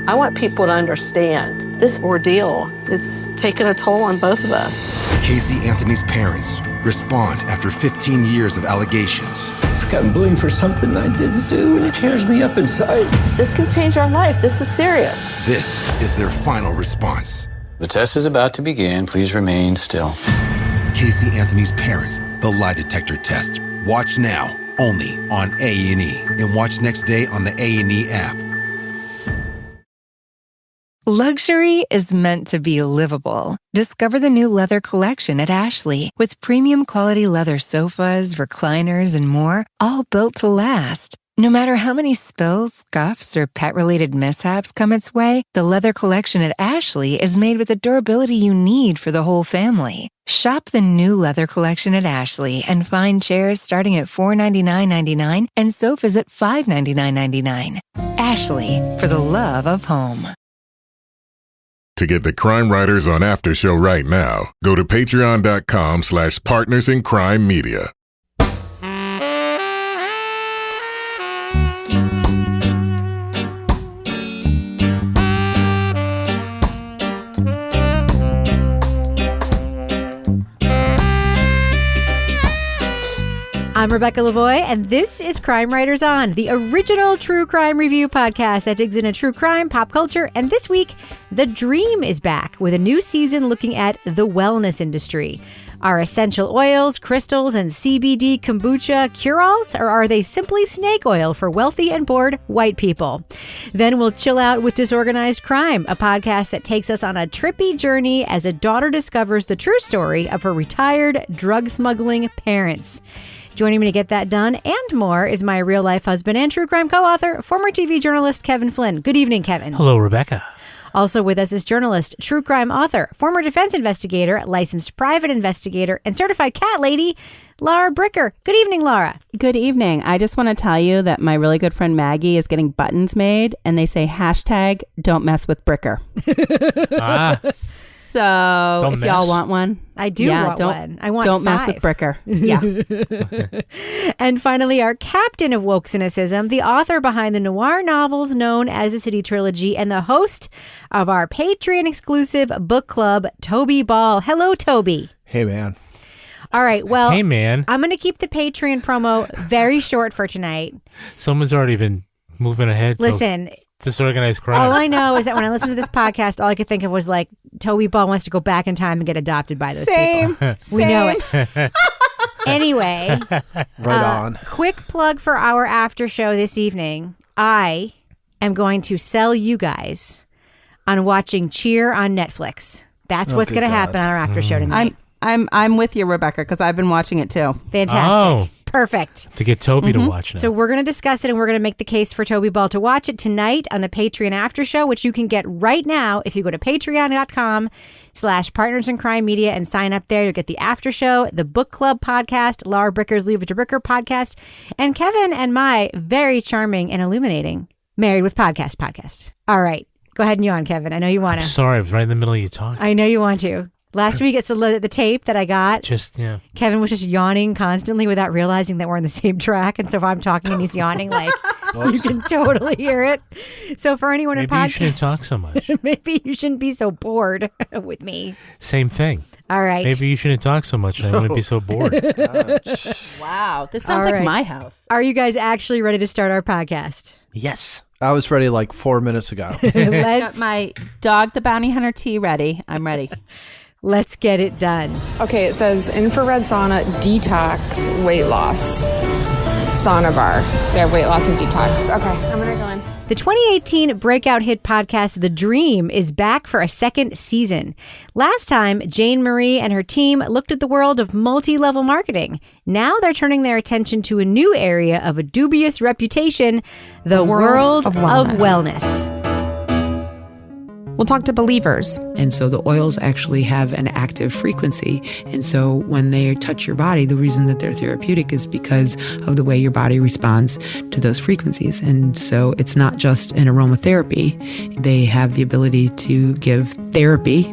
I want people to understand this ordeal. It's taken a toll on both of us. Casey Anthony's parents respond after 15 years of allegations. I've gotten blamed for something I didn't do, and it tears me up inside. This can change our life. This is serious. This is their final response. The test is about to begin. Please remain still. Casey Anthony's parents, the lie detector test. Watch now, only on A&E. And watch next day on the A&E app. Luxury is meant to be livable. Discover the new leather collection at Ashley with premium quality leather sofas, recliners, and more, all built to last. No matter how many spills, scuffs, or pet-related mishaps come its way, the leather collection at Ashley is made with the durability you need for the whole family. Shop the new leather collection at Ashley and find chairs starting at $499.99 and sofas at $599.99. Ashley, for the love of home. To get the Crime Writers on Aftershow right now, go to patreon.com/partnersincrimemedia. I'm Rebecca Lavoie, and this is Crime Writers On, the original true crime review podcast that digs into true crime, pop culture, and this week, The Dream is back with a new season looking at the wellness industry. Are essential oils, crystals, and CBD kombucha cure-alls, or are they simply snake oil for wealthy and bored white people? Then we'll chill out with Disorganized Crime, a podcast that takes us on a trippy journey as a daughter discovers the true story of her retired drug-smuggling parents. Joining me to get that done and more is my real-life husband and true crime co-author, former TV journalist Kevin Flynn. Good evening, Kevin. Hello, Rebecca. Also with us is journalist, true crime author, former defense investigator, licensed private investigator, and certified cat lady, Laura Bricker. Good evening, Laura. Good evening. I just want to tell you that my really good friend Maggie is getting buttons made, and they say hashtag don't mess with Bricker. So if y'all want one. I do want one. I want Don't 5. mess with Bricker. Yeah. And finally, our captain of woke cynicism, the author behind the noir novels known as the City Trilogy and the host of our Patreon exclusive book club, Toby Ball. Hello, Toby. Hey, man. All right. Well, hey, man. I'm going to keep the Patreon promo very short for tonight. Someone's already been moving ahead. Listen. Disorganized crime. All I know is that when I listened to this podcast, all I could think of was like, Toby Ball wants to go back in time and get adopted by those people. We know it. Anyway. Right on. Quick plug for our after show this evening. I am going to sell you guys on watching Cheer on Netflix. That's what's going to happen on our after show tonight. I'm with you, Rebecca, because I've been watching it too. Fantastic. Perfect. To get Toby to watch now. So we're going to discuss it, and we're going to make the case for Toby Ball to watch it tonight on the Patreon After Show, which you can get right now if you go to patreon.com/partnersincrimemedia and sign up there. You'll get the After Show, the Book Club podcast, Laura Bricker's Leave It to Bricker podcast, and Kevin and my very charming and illuminating Married with podcast. All right. Go ahead and yawn, Kevin. I know you want to. Sorry, I was right in the middle of you talking. I know you want to. Last week, it's the tape that I got. Kevin was just yawning constantly without realizing that we're on the same track. And so if I'm talking and he's yawning, like, you can totally hear it. So for anyone in podcast... Maybe you shouldn't talk so much. Maybe you shouldn't be so bored with me. Same thing. All right. Maybe you shouldn't talk so much and I wouldn't be so bored. Wow. This sounds like my house. Are you guys actually ready to start our podcast? Yes. I was ready like 4 minutes ago. Got my Dog the Bounty Hunter tea ready. I'm ready. Let's get it done. Okay, it says infrared sauna detox weight loss. Sauna bar. They have weight loss and detox. Okay, I'm going to go in. The 2018 breakout hit podcast, The Dream, is back for a second season. Last time, Jane Marie and her team looked at the world of multi-level marketing. Now they're turning their attention to a new area of a dubious reputation, the world of wellness. We'll talk to believers. And so the oils actually have an active frequency. And so when they touch your body, the reason that they're therapeutic is because of the way your body responds to those frequencies. And so it's not just an aromatherapy. They have the ability to give therapy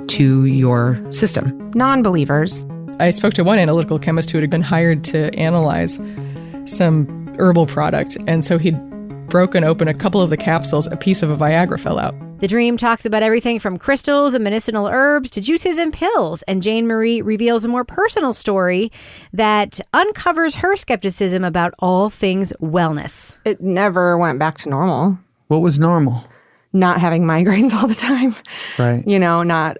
to your system. Non-believers. I spoke to one analytical chemist who had been hired to analyze some herbal product. And so he'd broken open a couple of the capsules, a piece of a Viagra fell out. The Dream talks about everything from crystals and medicinal herbs to juices and pills. And Jane Marie reveals a more personal story that uncovers her skepticism about all things wellness. It never went back to normal. What was normal? Not having migraines all the time. Right. You know, not...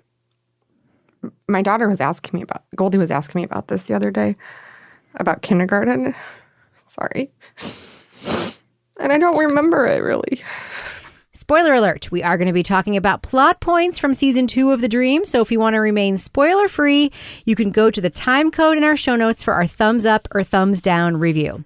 My daughter was asking me about... Goldie was asking me about this the other day, about kindergarten. Sorry. And I don't remember it, really. Spoiler alert, we are going to be talking about plot points from season 2 of The Dream. So if you want to remain spoiler free, you can go to the time code in our show notes for our thumbs up or thumbs down review.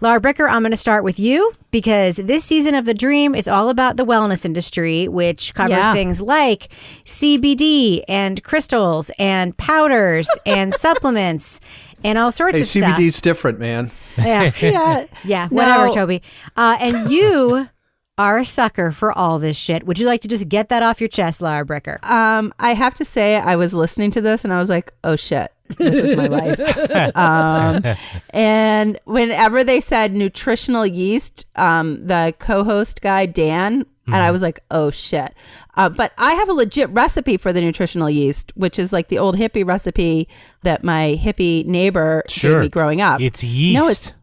Laura Bricker, I'm going to start with you because this season of The Dream is all about the wellness industry, which covers things like CBD and crystals and powders and supplements and all sorts of stuff. CBD's different, man. Yeah, whatever, Toby. And you are a sucker for all this shit. Would you like to just get that off your chest, Laura Bricker? I have to say, I was listening to this and I was like, oh shit, this is my life. And whenever they said nutritional yeast, the co-host guy, Dan, and I was like, oh shit. But I have a legit recipe for the nutritional yeast, which is like the old hippie recipe that my hippie neighbor gave me growing up. It's yeast.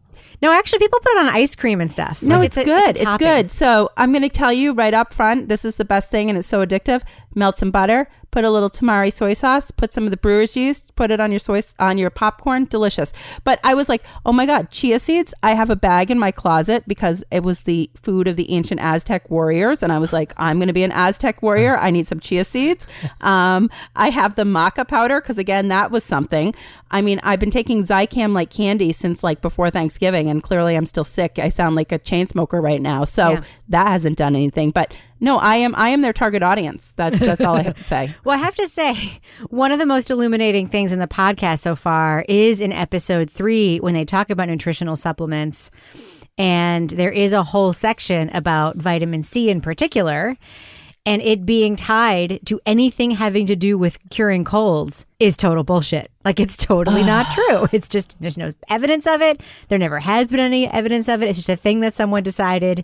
No, actually, people put it on ice cream and stuff. No, Like, it's good. It's good. So I'm going to tell you right up front, this is the best thing, and it's so addictive. Melt some butter, put a little tamari soy sauce, put some of the brewer's yeast, put it on your popcorn. Delicious. But I was like, oh my God, chia seeds. I have a bag in my closet because it was the food of the ancient Aztec warriors. And I was like, I'm going to be an Aztec warrior. I need some chia seeds. I have the maca powder because, again, that was something. I mean, I've been taking Zicam like candy since like before Thanksgiving, and clearly I'm still sick. I sound like a chain smoker right now. So that hasn't done anything. But no, I am their target audience. That's all I have to say. Well, I have to say, one of the most illuminating things in the podcast so far is in episode 3 when they talk about nutritional supplements. And there is a whole section about vitamin C in particular. And it being tied to anything having to do with curing colds is total bullshit. Like, it's totally not true. It's just, there's no evidence of it. There never has been any evidence of it. It's just a thing that someone decided.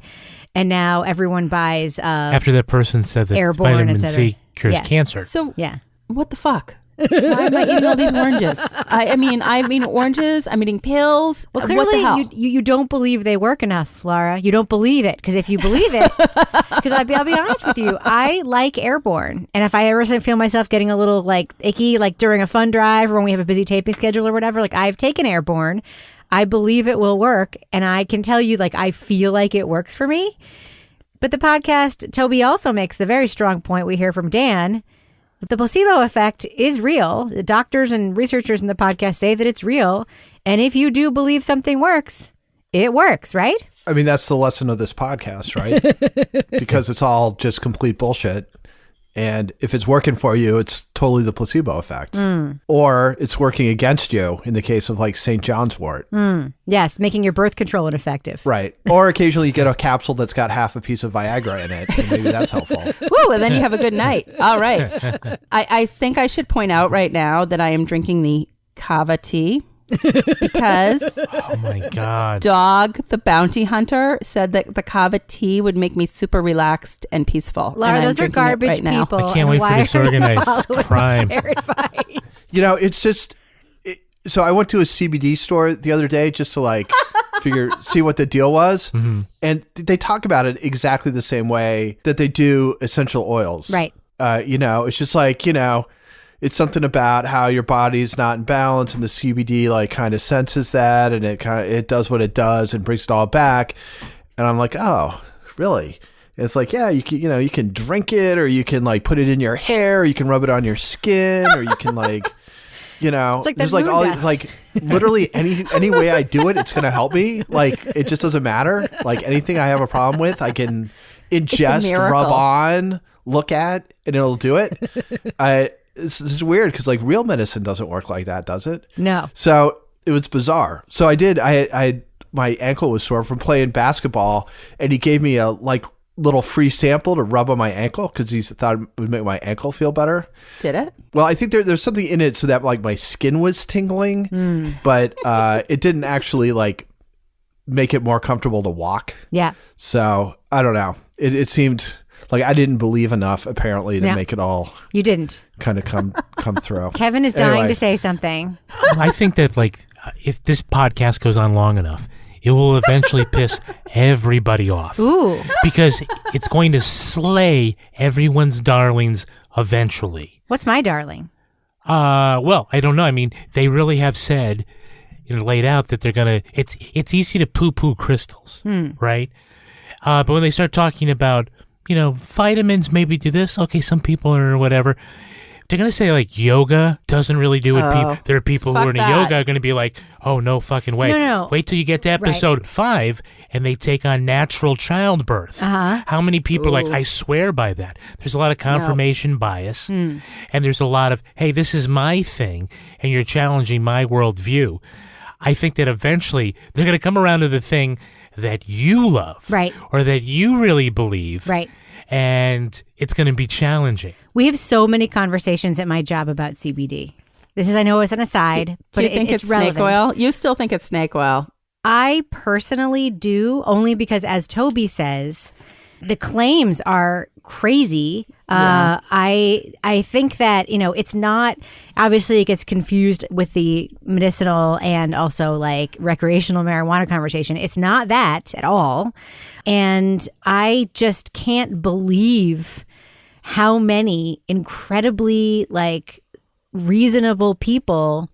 And now everyone buys after that person said that Airborne, vitamin C cures cancer. So what the fuck? Why am I eating all these oranges? I mean oranges. I'm eating pills. Well, what the hell? clearly you don't believe they work enough, Laura. You don't believe it. Because if you believe it, because I'll be honest with you, I like Airborne. And if I ever feel myself getting a little like icky, like during a fun drive or when we have a busy taping schedule or whatever, like I've taken Airborne. I believe it will work. And I can tell you, like, I feel like it works for me. But the podcast, Toby also makes the very strong point we hear from Dan. The placebo effect is real. The doctors and researchers in the podcast say that it's real. And if you do believe something works, it works, right? I mean, that's the lesson of this podcast, right? Because it's all just complete bullshit. And if it's working for you, it's totally the placebo effect. Or it's working against you in the case of like St. John's wort. Yes, making your birth control ineffective. Right. Or occasionally you get a capsule that's got half a piece of Viagra in it. And maybe that's helpful. Woo, and then you have a good night. All right. I think I should point out right now that I am drinking the kava tea. Because oh my God, Dog the bounty hunter said that the kava tea would make me super relaxed and peaceful. Laura, those are garbage people. I can't wait for disorganized crime. You know, it's just so I went to a CBD store the other day just to like see what the deal was. And they talk about it exactly the same way that they do essential oils. Right. You know, it's just like, you know, it's something about how your body's not in balance, and the CBD like kind of senses that, and it does what it does and brings it all back. And I'm like, oh, really? And it's like, yeah, you can drink it, or you can like put it in your hair, or you can rub it on your skin, or you can like, you know, it's like there's like all like literally any way I do it, it's gonna help me. Like it just doesn't matter. Like anything I have a problem with, I can ingest, rub on, look at, and it'll do it. This is weird because like real medicine doesn't work like that, does it? No. So it was bizarre. So I my ankle was sore from playing basketball, and he gave me a like little free sample to rub on my ankle because he thought it would make my ankle feel better. Did it? Well, I think there's something in it so that like my skin was tingling, but it didn't actually like make it more comfortable to walk. Yeah. So I don't know. It seemed like I didn't believe enough apparently to make it all. You didn't kind of come through. Kevin is dying to say something. I think that if this podcast goes on long enough, it will eventually piss everybody off. Ooh. Because it's going to slay everyone's darlings eventually. What's my darling? Well, I don't know. I mean, they really have said, laid out that they're going to, it's easy to poo-poo crystals, right? But when they start talking about, vitamins maybe do this, okay, some people or whatever, they're going to say like yoga doesn't really do it. There are people who are into yoga are going to be like, oh, no fucking way. No. Wait till you get to episode 5 and they take on natural childbirth. How many people are like, I swear by that. There's a lot of confirmation bias and there's a lot of, hey, this is my thing and you're challenging my worldview. I think that eventually they're going to come around to the thing that you love, right, or that you really believe, right, and it's going to be challenging. We have so many conversations at my job about CBD. This is, I know it's an aside, but do you think it's relevant. snake oil? You still think it's snake oil? I personally do, only because, as Toby says, the claims are crazy. I think that, it's not, obviously it gets confused with the medicinal and also like recreational marijuana conversation. It's not that at all. And I just can't believe how many incredibly like reasonable people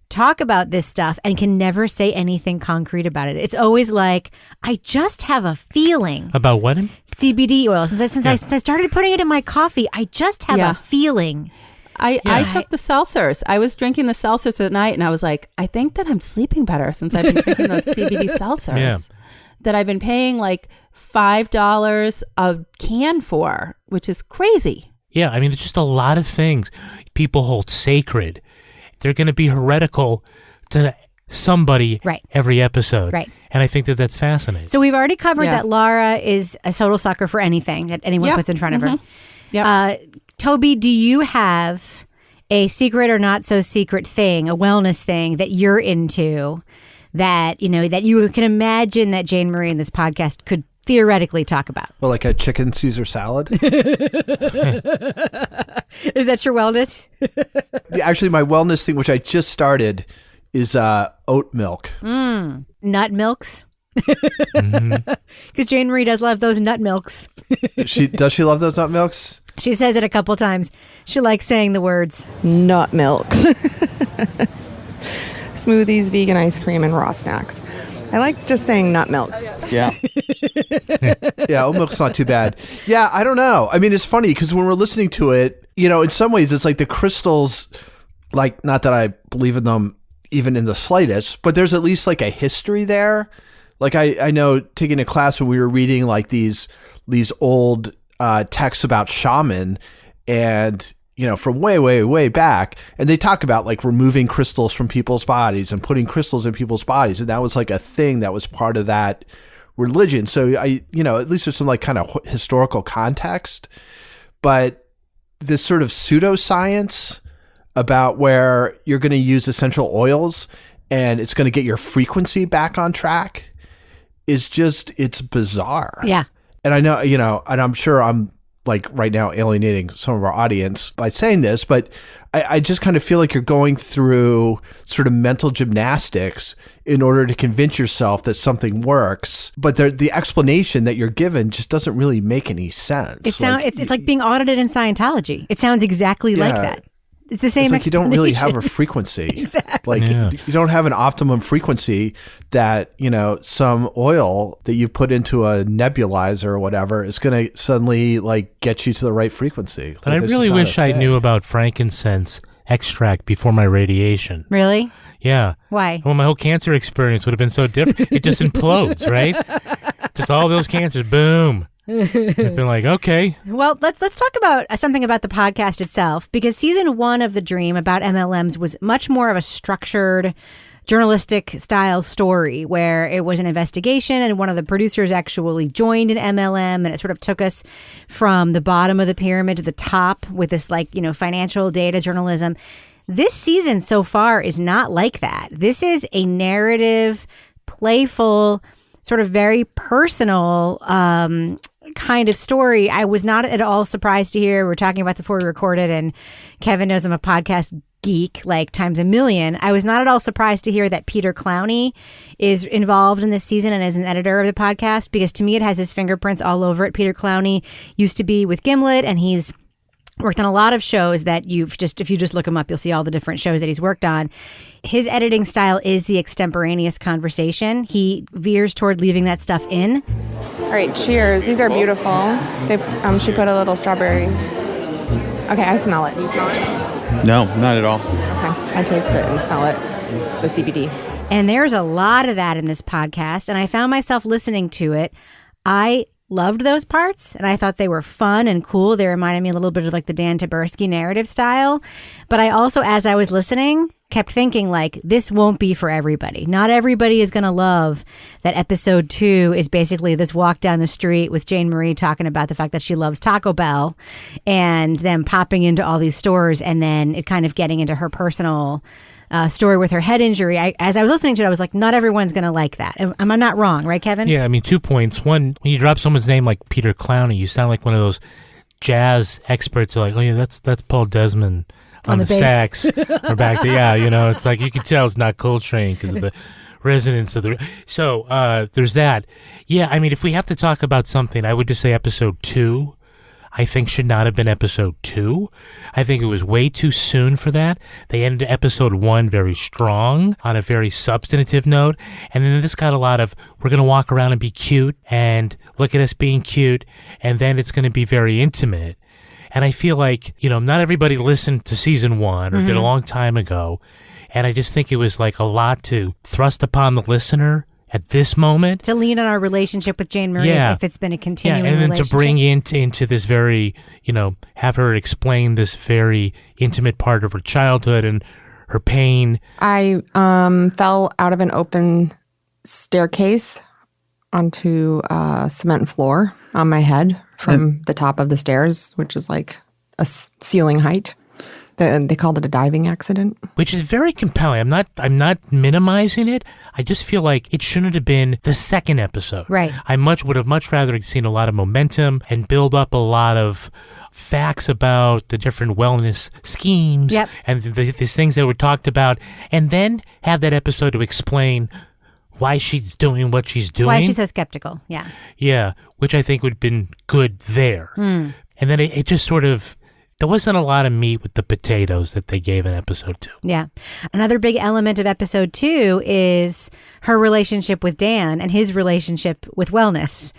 talk about this stuff and can never say anything concrete about it. It's always like, I just have a feeling. About what? CBD oil. Since I started putting it in my coffee, I just have a feeling. I took the seltzers. I was drinking the seltzers at night and I was like, I think that I'm sleeping better since I've been drinking those CBD seltzers that I've been paying like $5 a can for, which is crazy. Yeah, I mean, there's just a lot of things people hold sacred. They're going to be heretical to somebody every episode. Right. And I think that that's fascinating. So we've already covered that Laura is a total sucker for anything that anyone puts in front of her. Yep. Toby, do you have a secret or not so secret thing, a wellness thing that you're into that, that you can imagine that Jane Marie in this podcast could theoretically talk about? Well, like a chicken Caesar salad. Is that your wellness? Actually, my wellness thing, which I just started, is oat milk. Nut milks? Because Jane Marie does love those nut milks. Does she love those nut milks? She says it a couple times. She likes saying the words. Nut milks. Smoothies, vegan ice cream, and raw snacks. I like just saying nut milk. Yeah. Yeah, oat milk's not too bad. Yeah, I don't know. I mean, it's funny because when we're listening to it, in some ways it's like the crystals, like, not that I believe in them even in the slightest, but there's at least like a history there. Like I know taking a class when we were reading like these old texts about shaman and from way, way, way back. And they talk about like removing crystals from people's bodies and putting crystals in people's bodies. And that was like a thing that was part of that religion. So at least there's some like kind of historical context, but this sort of pseudoscience about where you're going to use essential oils and it's going to get your frequency back on track is just, it's bizarre. Yeah. And I know, and I'm sure I'm like right now alienating some of our audience by saying this, but I just kind of feel like you're going through sort of mental gymnastics in order to convince yourself that something works. But the explanation that you're given just doesn't really make any sense. It's like being audited in Scientology. It sounds exactly like that. It's the same. It's like you don't really have a frequency. Exactly. Like you don't have an optimum frequency that, some oil that you put into a nebulizer or whatever is going to suddenly like get you to the right frequency. But I really wish I knew about frankincense extract before my radiation. Really? Yeah. Why? Well, my whole cancer experience would have been so different. It just implodes, right? Just all those cancers, boom. I've been like, okay. Well, let's talk about something about the podcast itself, because season 1 of The Dream about MLMs was much more of a structured journalistic style story where it was an investigation and one of the producers actually joined an MLM and it sort of took us from the bottom of the pyramid to the top with this financial data journalism. This season so far is not like that. This is a narrative playful, sort of very personal kind of story. I was not at all surprised to hear, we were talking about before we recorded, and Kevin knows I'm a podcast geek like times a million. I was not at all surprised to hear that Peter Clowney is involved in this season and is an editor of the podcast, because to me it has his fingerprints all over it. Peter Clowney used to be with Gimlet, and he's worked on a lot of shows that if you just look him up, you'll see all the different shows that he's worked on. His editing style is the extemporaneous conversation. He veers toward leaving that stuff in. All right, cheers. These are beautiful. She put a little strawberry. Okay, I smell it. Do you smell it? No, not at all. Okay, I taste it and smell it. The CBD. And there's a lot of that in this podcast, and I found myself listening to it. I loved those parts, and I thought they were fun and cool. They reminded me a little bit of like the Dan Taberski narrative style. But I also, as I was listening, kept thinking like, this won't be for everybody. Not everybody is going to love that episode 2 is basically this walk down the street with Jane Marie talking about the fact that she loves Taco Bell and them popping into all these stores, and then it kind of getting into her personal story with her head injury. As I was listening to it, I was like, not everyone's going to like that. Am I not wrong, right, Kevin? Yeah, I mean, 2 points. One, when you drop someone's name like Peter Clowney, you sound like one of those jazz experts. Like, oh yeah, that's Paul Desmond on the sax or back there. Yeah, you know, it's like you can tell it's not Coltrane because of the resonance of the. So there's that. Yeah, I mean, if we have to talk about something, I would just say episode 2. I think should not have been episode 2. I think it was way too soon for that. They ended episode 1 very strong on a very substantive note. And then this got a lot of, we're going to walk around and be cute and look at us being cute. And then it's going to be very intimate. And I feel like, you know, not everybody listened to season 1 or did a long time ago. And I just think it was like a lot to thrust upon the listener at this moment. To lean on our relationship with Jane Marie as if it's been a continuing and then relationship. to bring into this very, you know, have her explain this very intimate part of her childhood and her pain. I fell out of an open staircase onto a cement floor on my head from the top of the stairs, which is like a ceiling height. They called it a diving accident, which is very compelling. I'm not minimizing it. I just feel like it shouldn't have been the second episode. Right. I would have much rather seen a lot of momentum and build up a lot of facts about the different wellness schemes and these things that were talked about, and then have that episode to explain why she's doing what she's doing. Why she's so skeptical. Yeah. Yeah, which I think would have been good there. And then it just sort of. There wasn't a lot of meat with the potatoes that they gave in episode 2. Yeah. Another big element of episode 2 is her relationship with Dan and his relationship with wellness.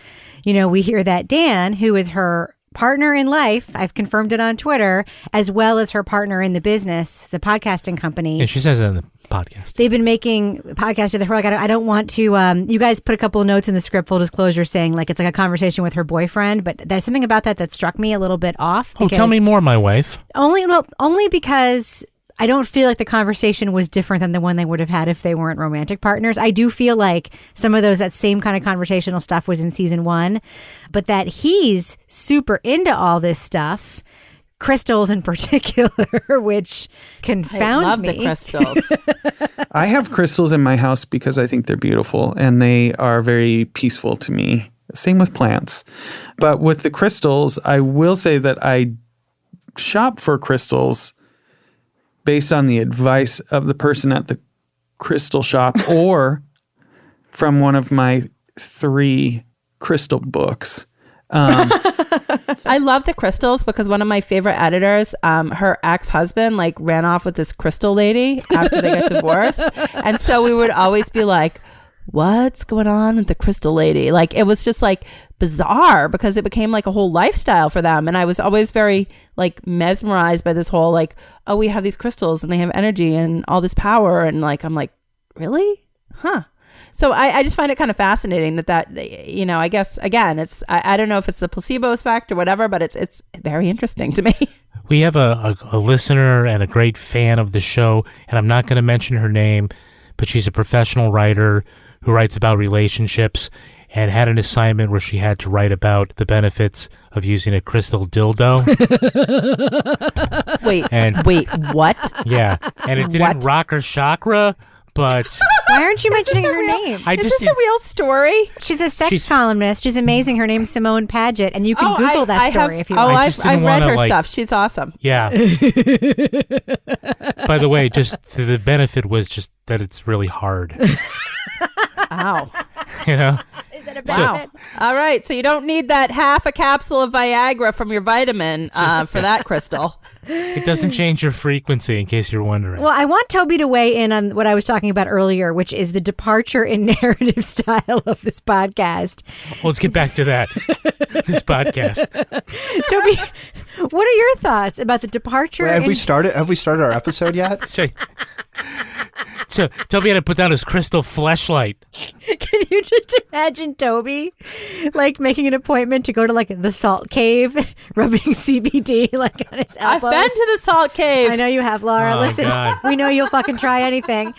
You know, we hear that Dan, who is her partner in life, I've confirmed it on Twitter, as well as her partner in the business, the podcasting company. Yeah, she says it in the podcast. They've been making podcasts together for like, I don't want to, you guys put a couple of notes in the script, full disclosure, saying like it's like a conversation with her boyfriend, but there's something about that struck me a little bit off. Oh, tell me more, my wife. Only because I don't feel like the conversation was different than the one they would have had if they weren't romantic partners. I do feel like some of that same kind of conversational stuff was in season 1, but that he's super into all this stuff, crystals in particular, which confounds me. I love the crystals. I have crystals in my house because I think they're beautiful and they are very peaceful to me. Same with plants. But with the crystals, I will say that I shop for crystals based on the advice of the person at the crystal shop or from one of my 3 crystal books. I love the crystals because one of my favorite editors, her ex-husband like ran off with this crystal lady after they got divorced. And so we would always be like, what's going on with the crystal lady? Like, it was just like bizarre because it became like a whole lifestyle for them. And I was always very like mesmerized by this whole like, oh, we have these crystals and they have energy and all this power. And like, I'm like, really? Huh. So I just find it kind of fascinating that, you know, I guess, again, it's, I don't know if it's the placebo effect or whatever, but it's very interesting to me. We have a listener and a great fan of the show, and I'm not going to mention her name, but she's a professional writer who writes about relationships and had an assignment where she had to write about the benefits of using a crystal dildo. Wait, what? Yeah, and it didn't rock her chakra, but Why aren't you mentioning her name? Is this a real story? She's a sex columnist. She's amazing. Her name's Simone Paget, and you can Google that story if you want. I've read her stuff. She's awesome. Yeah. By the way, just the benefit was just that it's really hard. Ow. You know? Is that a benefit? All right. So you don't need that half a capsule of Viagra from your vitamin for that crystal. It doesn't change your frequency, in case you're wondering. Well, I want Toby to weigh in on what I was talking about earlier, which is the departure in narrative style of this podcast. Well, let's get back to that. This podcast. Toby, what are your thoughts about the departure? Wait, have we started our episode yet? So Toby had to put down his crystal fleshlight. Can you just imagine Toby like making an appointment to go to like the salt cave, rubbing CBD like on his elbows? I've been to the salt cave. I know you have, Laura. Oh, Listen, God. we know you'll fucking try anything.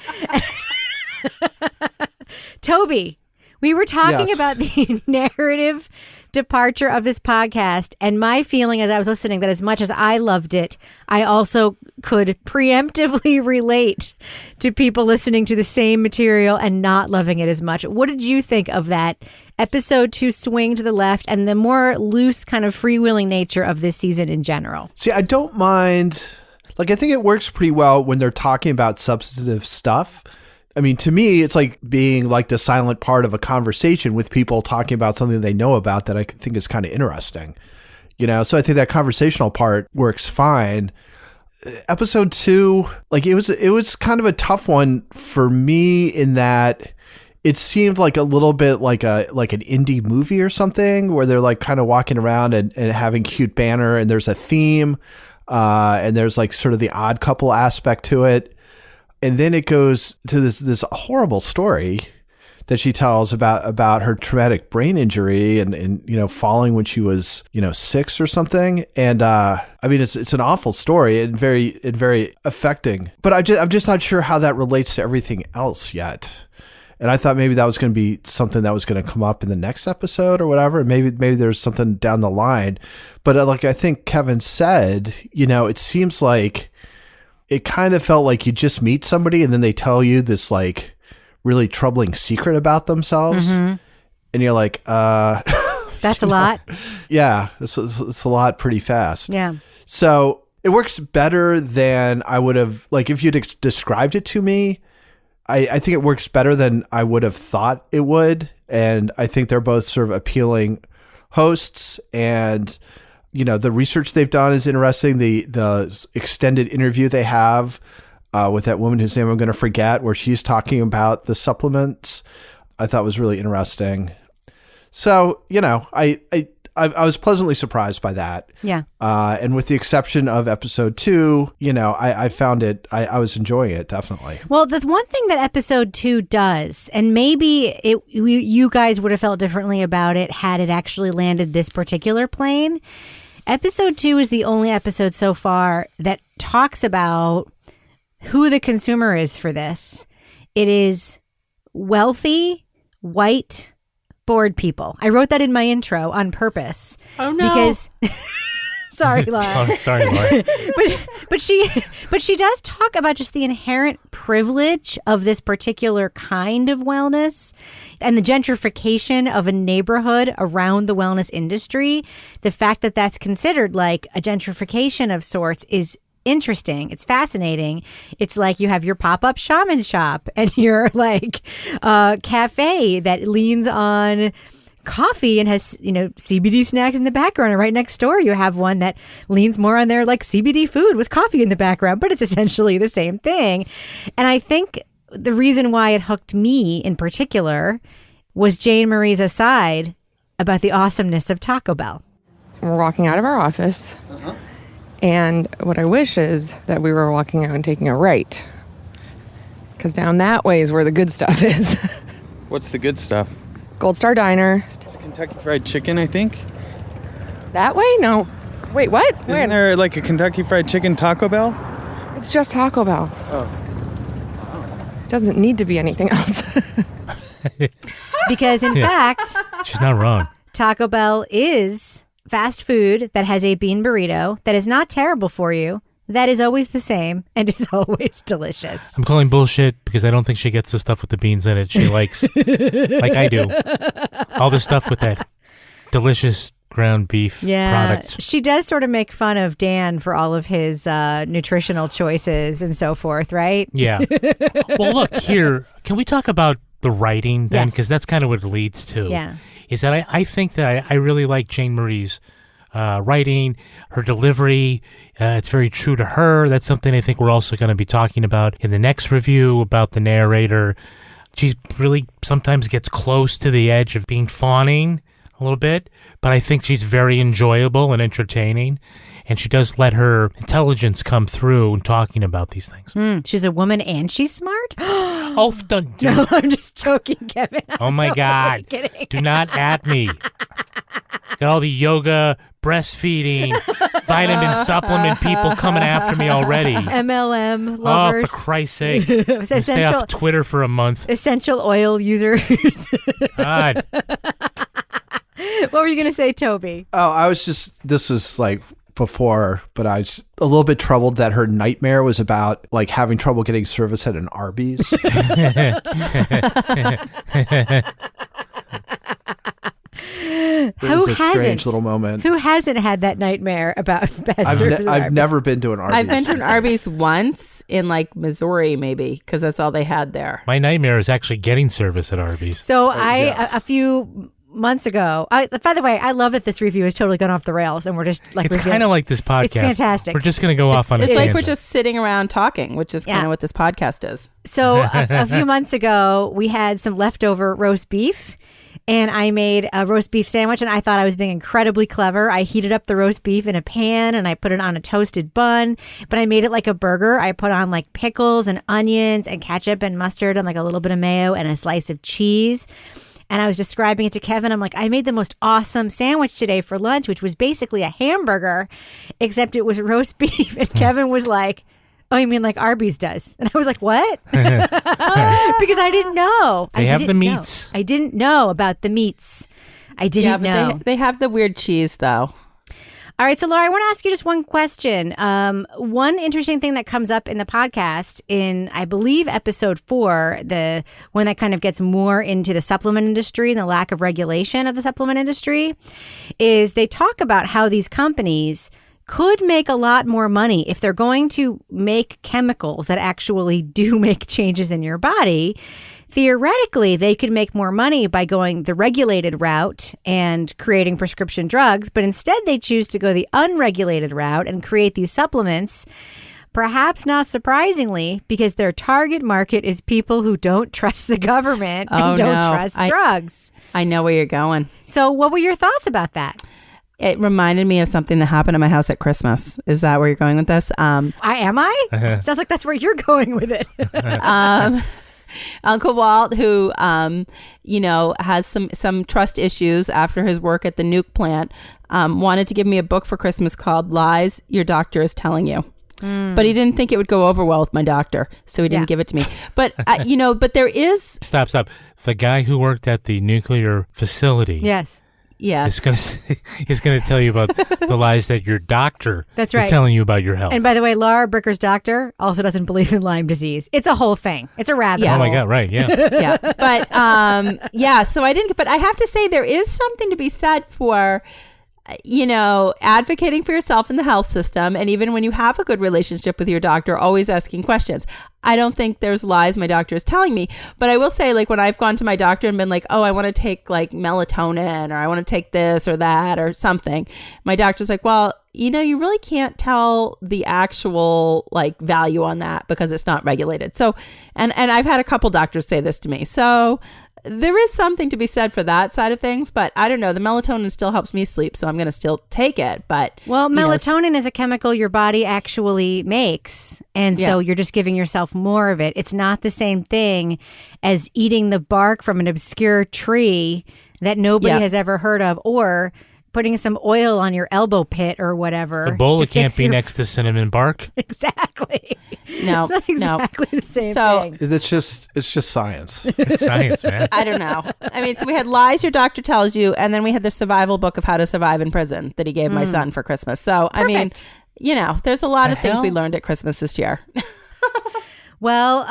Toby, we were talking about the narrative departure of this podcast, and my feeling as I was listening that as much as I loved it, I also could preemptively relate to people listening to the same material and not loving it as much. What did you think of that episode 2 swing to the left and the more loose kind of freewheeling nature of this season in general? See, I don't mind. Like, I think it works pretty well when they're talking about substantive stuff. I mean, to me, it's like being like the silent part of a conversation with people talking about something they know about that I think is kind of interesting, you know? So I think that conversational part works fine. Episode 2, like it was kind of a tough one for me in that it seemed like a little bit like an indie movie or something where they're like kind of walking around and having cute banner and there's a theme and there's like sort of the odd couple aspect to it. And then it goes to this horrible story that she tells about her traumatic brain injury and you know, falling when she was, you know, 6 or something. And I mean, it's an awful story and very affecting. But I'm just not sure how that relates to everything else yet. And I thought maybe that was going to be something that was going to come up in the next episode or whatever. Maybe there's something down the line. But like I think Kevin said, you know, it seems like it kind of felt like you just meet somebody and then they tell you this like really troubling secret about themselves. Mm-hmm. And you're like, that's a lot. Yeah, it's a lot pretty fast. Yeah. So it works better than I would have, like if you'd described it to me, I think it works better than I would have thought it would. And I think they're both sort of appealing hosts and you know, the research they've done is interesting. The extended interview they have with that woman whose name I'm going to forget, where she's talking about the supplements, I thought was really interesting. So, you know, I was pleasantly surprised by that. Yeah. And with the exception of episode 2, you know, I found it, I was enjoying it, definitely. Well, the one thing that episode 2 does, and maybe you guys would have felt differently about it had it actually landed this particular plane. Episode 2 is the only episode so far that talks about who the consumer is for this. It is wealthy, white, bored people. I wrote that in my intro on purpose. Oh, no. Because... Sorry, Laura. Oh, sorry, Laura. but she does talk about just the inherent privilege of this particular kind of wellness and the gentrification of a neighborhood around the wellness industry. The fact that that's considered like a gentrification of sorts is interesting. It's fascinating. It's like you have your pop-up shaman shop and your like cafe that leans on coffee and has, you know, CBD snacks in the background. And right next door, you have one that leans more on their like CBD food with coffee in the background, but it's essentially the same thing. And I think the reason why it hooked me in particular was Jane Marie's aside about the awesomeness of Taco Bell. We're walking out of our office, and what I wish is that we were walking out and taking a right, because down that way is where the good stuff is. What's the good stuff? Gold Star Diner. It's Kentucky Fried Chicken, I think. That way? No. Wait, what? Isn't there like a Kentucky Fried Chicken Taco Bell? It's just Taco Bell. Oh. Doesn't need to be anything else. Because in fact, she's not wrong. Taco Bell is fast food that has a bean burrito that is not terrible for you, that is always the same and is always delicious. I'm calling bullshit because I don't think she gets the stuff with the beans in it. She likes, like I do, all the stuff with that delicious ground beef products. She does sort of make fun of Dan for all of his nutritional choices and so forth, right? Yeah. Well, look, here, can we talk about the writing then? Yes. Because that's kind of what it leads to. Yeah. Is that I think that I really like Jane Marie's writing, her delivery. It's very true to her. That's something I think we're also going to be talking about in the next review about the narrator. She really sometimes gets close to the edge of being fawning a little bit, but I think she's very enjoyable and entertaining, and she does let her intelligence come through in talking about these things. She's a woman and she's smart? No, I'm just joking, Kevin. Oh my Totally God. kidding. Do not at me. Got all the yoga, breastfeeding, vitamin supplement people coming after me already. MLM lovers. Oh, for Christ's sake. Stay off Twitter for a month. Essential oil users. God. What were you going to say, Toby? Oh, this was like before, but I was a little bit troubled that her nightmare was about like having trouble getting service at an Arby's. Who hasn't? Strange little moment. Who hasn't had that nightmare about bad service? I've never been to an Arby's. I've been to an Arby's once in like Missouri, maybe, because that's all they had there. My nightmare is actually getting service at Arby's. So a few months ago, by the way, I love that this review has totally gone off the rails and we're just like it's kind of like this podcast. It's fantastic. We're just going to go off on a tangent. It's like we're just sitting around talking, which is kind of what this podcast is. So a few months ago, we had some leftover roast beef. And I made a roast beef sandwich, and I thought I was being incredibly clever. I heated up the roast beef in a pan, and I put it on a toasted bun, but I made it like a burger. I put on like pickles and onions and ketchup and mustard and like a little bit of mayo and a slice of cheese. And I was describing it to Kevin. I'm like, I made the most awesome sandwich today for lunch, which was basically a hamburger, except it was roast beef. And Kevin was like, oh, you mean like Arby's does? And I was like, what? Because I didn't know. They have the meats. I didn't know about the meats. I didn't know. They have the weird cheese, though. All right, so Laura, I want to ask you just one question. One interesting thing that comes up in the podcast in, I believe, episode 4, the one that kind of gets more into the supplement industry and the lack of regulation of the supplement industry, is they talk about how these companies could make a lot more money if they're going to make chemicals that actually do make changes in your body. Theoretically, they could make more money by going the regulated route and creating prescription drugs, but instead they choose to go the unregulated route and create these supplements, perhaps not surprisingly, because their target market is people who don't trust the government and don't trust drugs. I know where you're going. So what were your thoughts about that? It reminded me of something that happened at my house at Christmas. Is that where you're going with this? Am I? Sounds like that's where you're going with it. Uncle Walt, who, has some trust issues after his work at the nuke plant, wanted to give me a book for Christmas called Lies Your Doctor is Telling You. But he didn't think it would go over well with my doctor, so he didn't give it to me. But, but there is... Stop. The guy who worked at the nuclear facility. Yes. Yes. He's going to tell you about the lies that your doctor That's right. is telling you about your health. And by the way, Laura Bricker's doctor also doesn't believe in Lyme disease. It's a whole thing. It's a rabbit hole. Oh my God, right, yeah. Yeah. But, so I didn't, but I have to say there is something to be said for, advocating for yourself in the health system. And even when you have a good relationship with your doctor, always asking questions. I don't think there's lies my doctor is telling me, but I will say, like, when I've gone to my doctor and been like, oh, I want to take like melatonin, or I want to take this or that or something, my doctor's like, well, you really can't tell the actual like value on that because it's not regulated. So, and I've had a couple doctors say this to me. So there is something to be said for that side of things, but I don't know. The melatonin still helps me sleep, so I'm going to still take it. But melatonin is a chemical your body actually makes, and so you're just giving yourself more of it. It's not the same thing as eating the bark from an obscure tree that nobody has ever heard of, or putting some oil on your elbow pit or whatever. Ebola can't be next to cinnamon bark. Exactly. No, it's exactly the same thing. It's just science. It's science, man. I don't know. I mean, so we had Lies Your Doctor Tells You, and then we had the survival book of how to survive in prison that he gave my son for Christmas. So, Perfect. I mean, there's a lot of things we learned at Christmas this year. Well,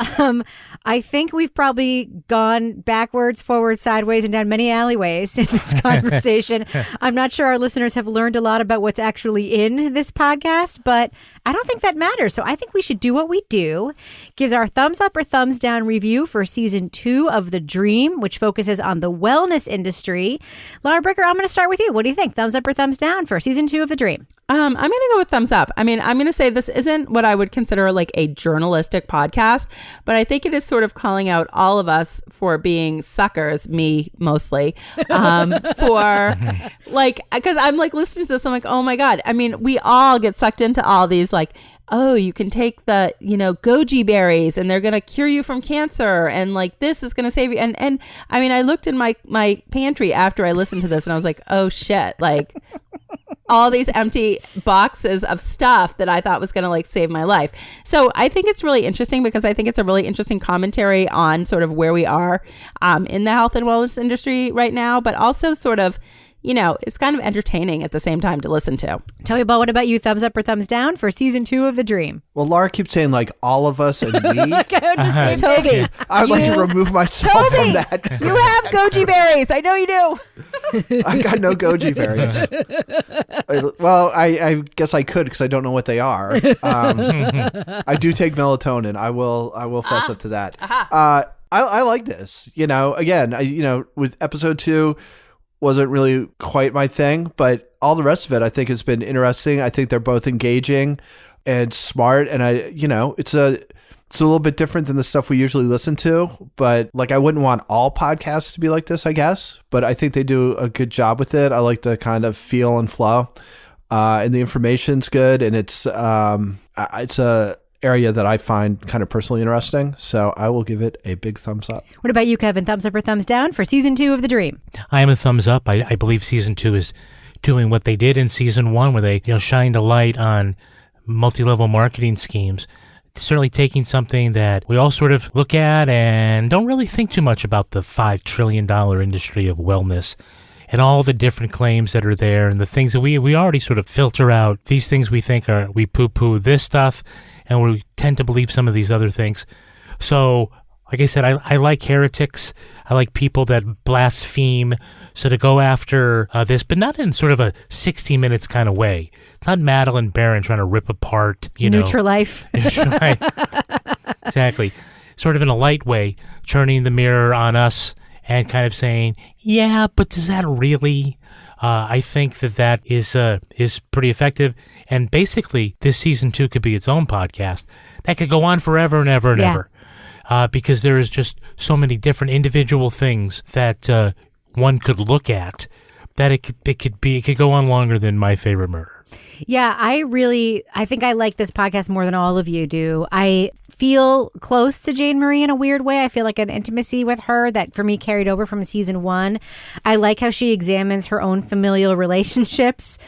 I think we've probably gone backwards, forwards, sideways, and down many alleyways in this conversation. I'm not sure our listeners have learned a lot about what's actually in this podcast, but I don't think that matters. So I think we should do what we do. Gives our thumbs up or thumbs down review for season 2 of The Dream, which focuses on the wellness industry. Laura Bricker, I'm going to start with you. What do you think? Thumbs up or thumbs down for season 2 of The Dream? I'm going to go with thumbs up. I mean, I'm going to say this isn't what I would consider like a journalistic podcast, but I think it is sort of calling out all of us for being suckers, me mostly, for like, because I'm like listening to this, I'm like, oh my God. I mean, we all get sucked into all these like, oh, you can take the, goji berries and they're going to cure you from cancer. And like, this is going to save you. And I mean, I looked in my pantry after I listened to this and I was like, oh shit, like all these empty boxes of stuff that I thought was going to like save my life. So I think it's really interesting because I think it's a really interesting commentary on sort of where we are in the health and wellness industry right now, but also sort of, it's kind of entertaining at the same time to listen to. Toby Ball, what about you? Thumbs up or thumbs down for season 2 of The Dream? Well, Laura keeps saying like all of us and we. Toby, I'd like to remove myself from that. You have goji berries. I know you do. I've got no goji berries. Well, I guess I could because I don't know what they are. I do take melatonin. I will fess up to that. I like this. Again, with episode 2. Wasn't really quite my thing, but all the rest of it I think has been interesting. I think they're both engaging and smart, and it's a little bit different than the stuff we usually listen to, but like I wouldn't want all podcasts to be like this, I guess, but I think they do a good job with it. I like the kind of feel and flow, and the information's good, and it's a area that I find kind of personally interesting. So I will give it a big thumbs up. What about you, Kevin? Thumbs up or thumbs down for season 2 of The Dream? I am a thumbs up. I believe season 2 is doing what they did in season 1, where they shined a light on multi-level marketing schemes. Certainly taking something that we all sort of look at and don't really think too much about, the $5 trillion industry of wellness and all the different claims that are there and the things that we already sort of filter out. These things we think we poo-poo this stuff, and we tend to believe some of these other things. So, like I said, I like heretics. I like people that blaspheme. So to go after this, but not in sort of a 60 Minutes kind of way. It's not Madeline Barron trying to rip apart, Nutrilife. Nutrilife. Exactly. Sort of in a light way, turning the mirror on us and kind of saying, yeah, but does that really? I think that is pretty effective. And basically, this season 2 could be its own podcast that could go on forever and ever and ever. Because there is just so many different individual things that one could look at that it could go on longer than My Favorite Murder. Yeah, I think I like this podcast more than all of you do. I feel close to Jane Marie in a weird way. I feel like an intimacy with her that for me carried over from season 1. I like how she examines her own familial relationships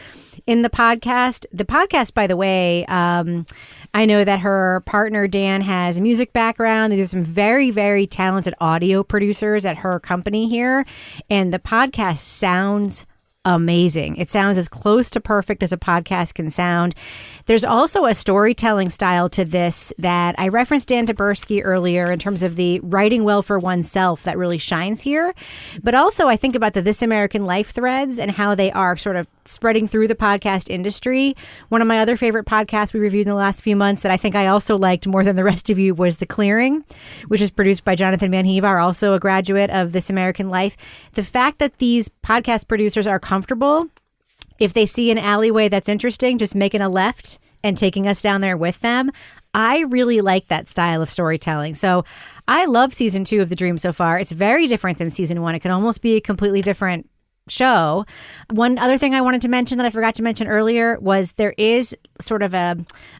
in the podcast. The podcast, by the way, I know that her partner, Dan, has a music background. There's some very, very talented audio producers at her company here. And the podcast sounds amazing. It sounds as close to perfect as a podcast can sound. There's also a storytelling style to this that I referenced Dan Taberski earlier in terms of the writing well for oneself that really shines here. But also I think about the This American Life threads and how they are sort of spreading through the podcast industry. One of my other favorite podcasts we reviewed in the last few months that I think I also liked more than the rest of you was The Clearing, which is produced by Jonathan Van Hevar, also a graduate of This American Life. The fact that these podcast producers are comfortable, if they see an alleyway that's interesting, just making a left and taking us down there with them. I really like that style of storytelling. So I love season 2 of The Dream so far. It's very different than season 1. It can almost be a completely different show. One other thing I wanted to mention that I forgot to mention earlier was there is sort of a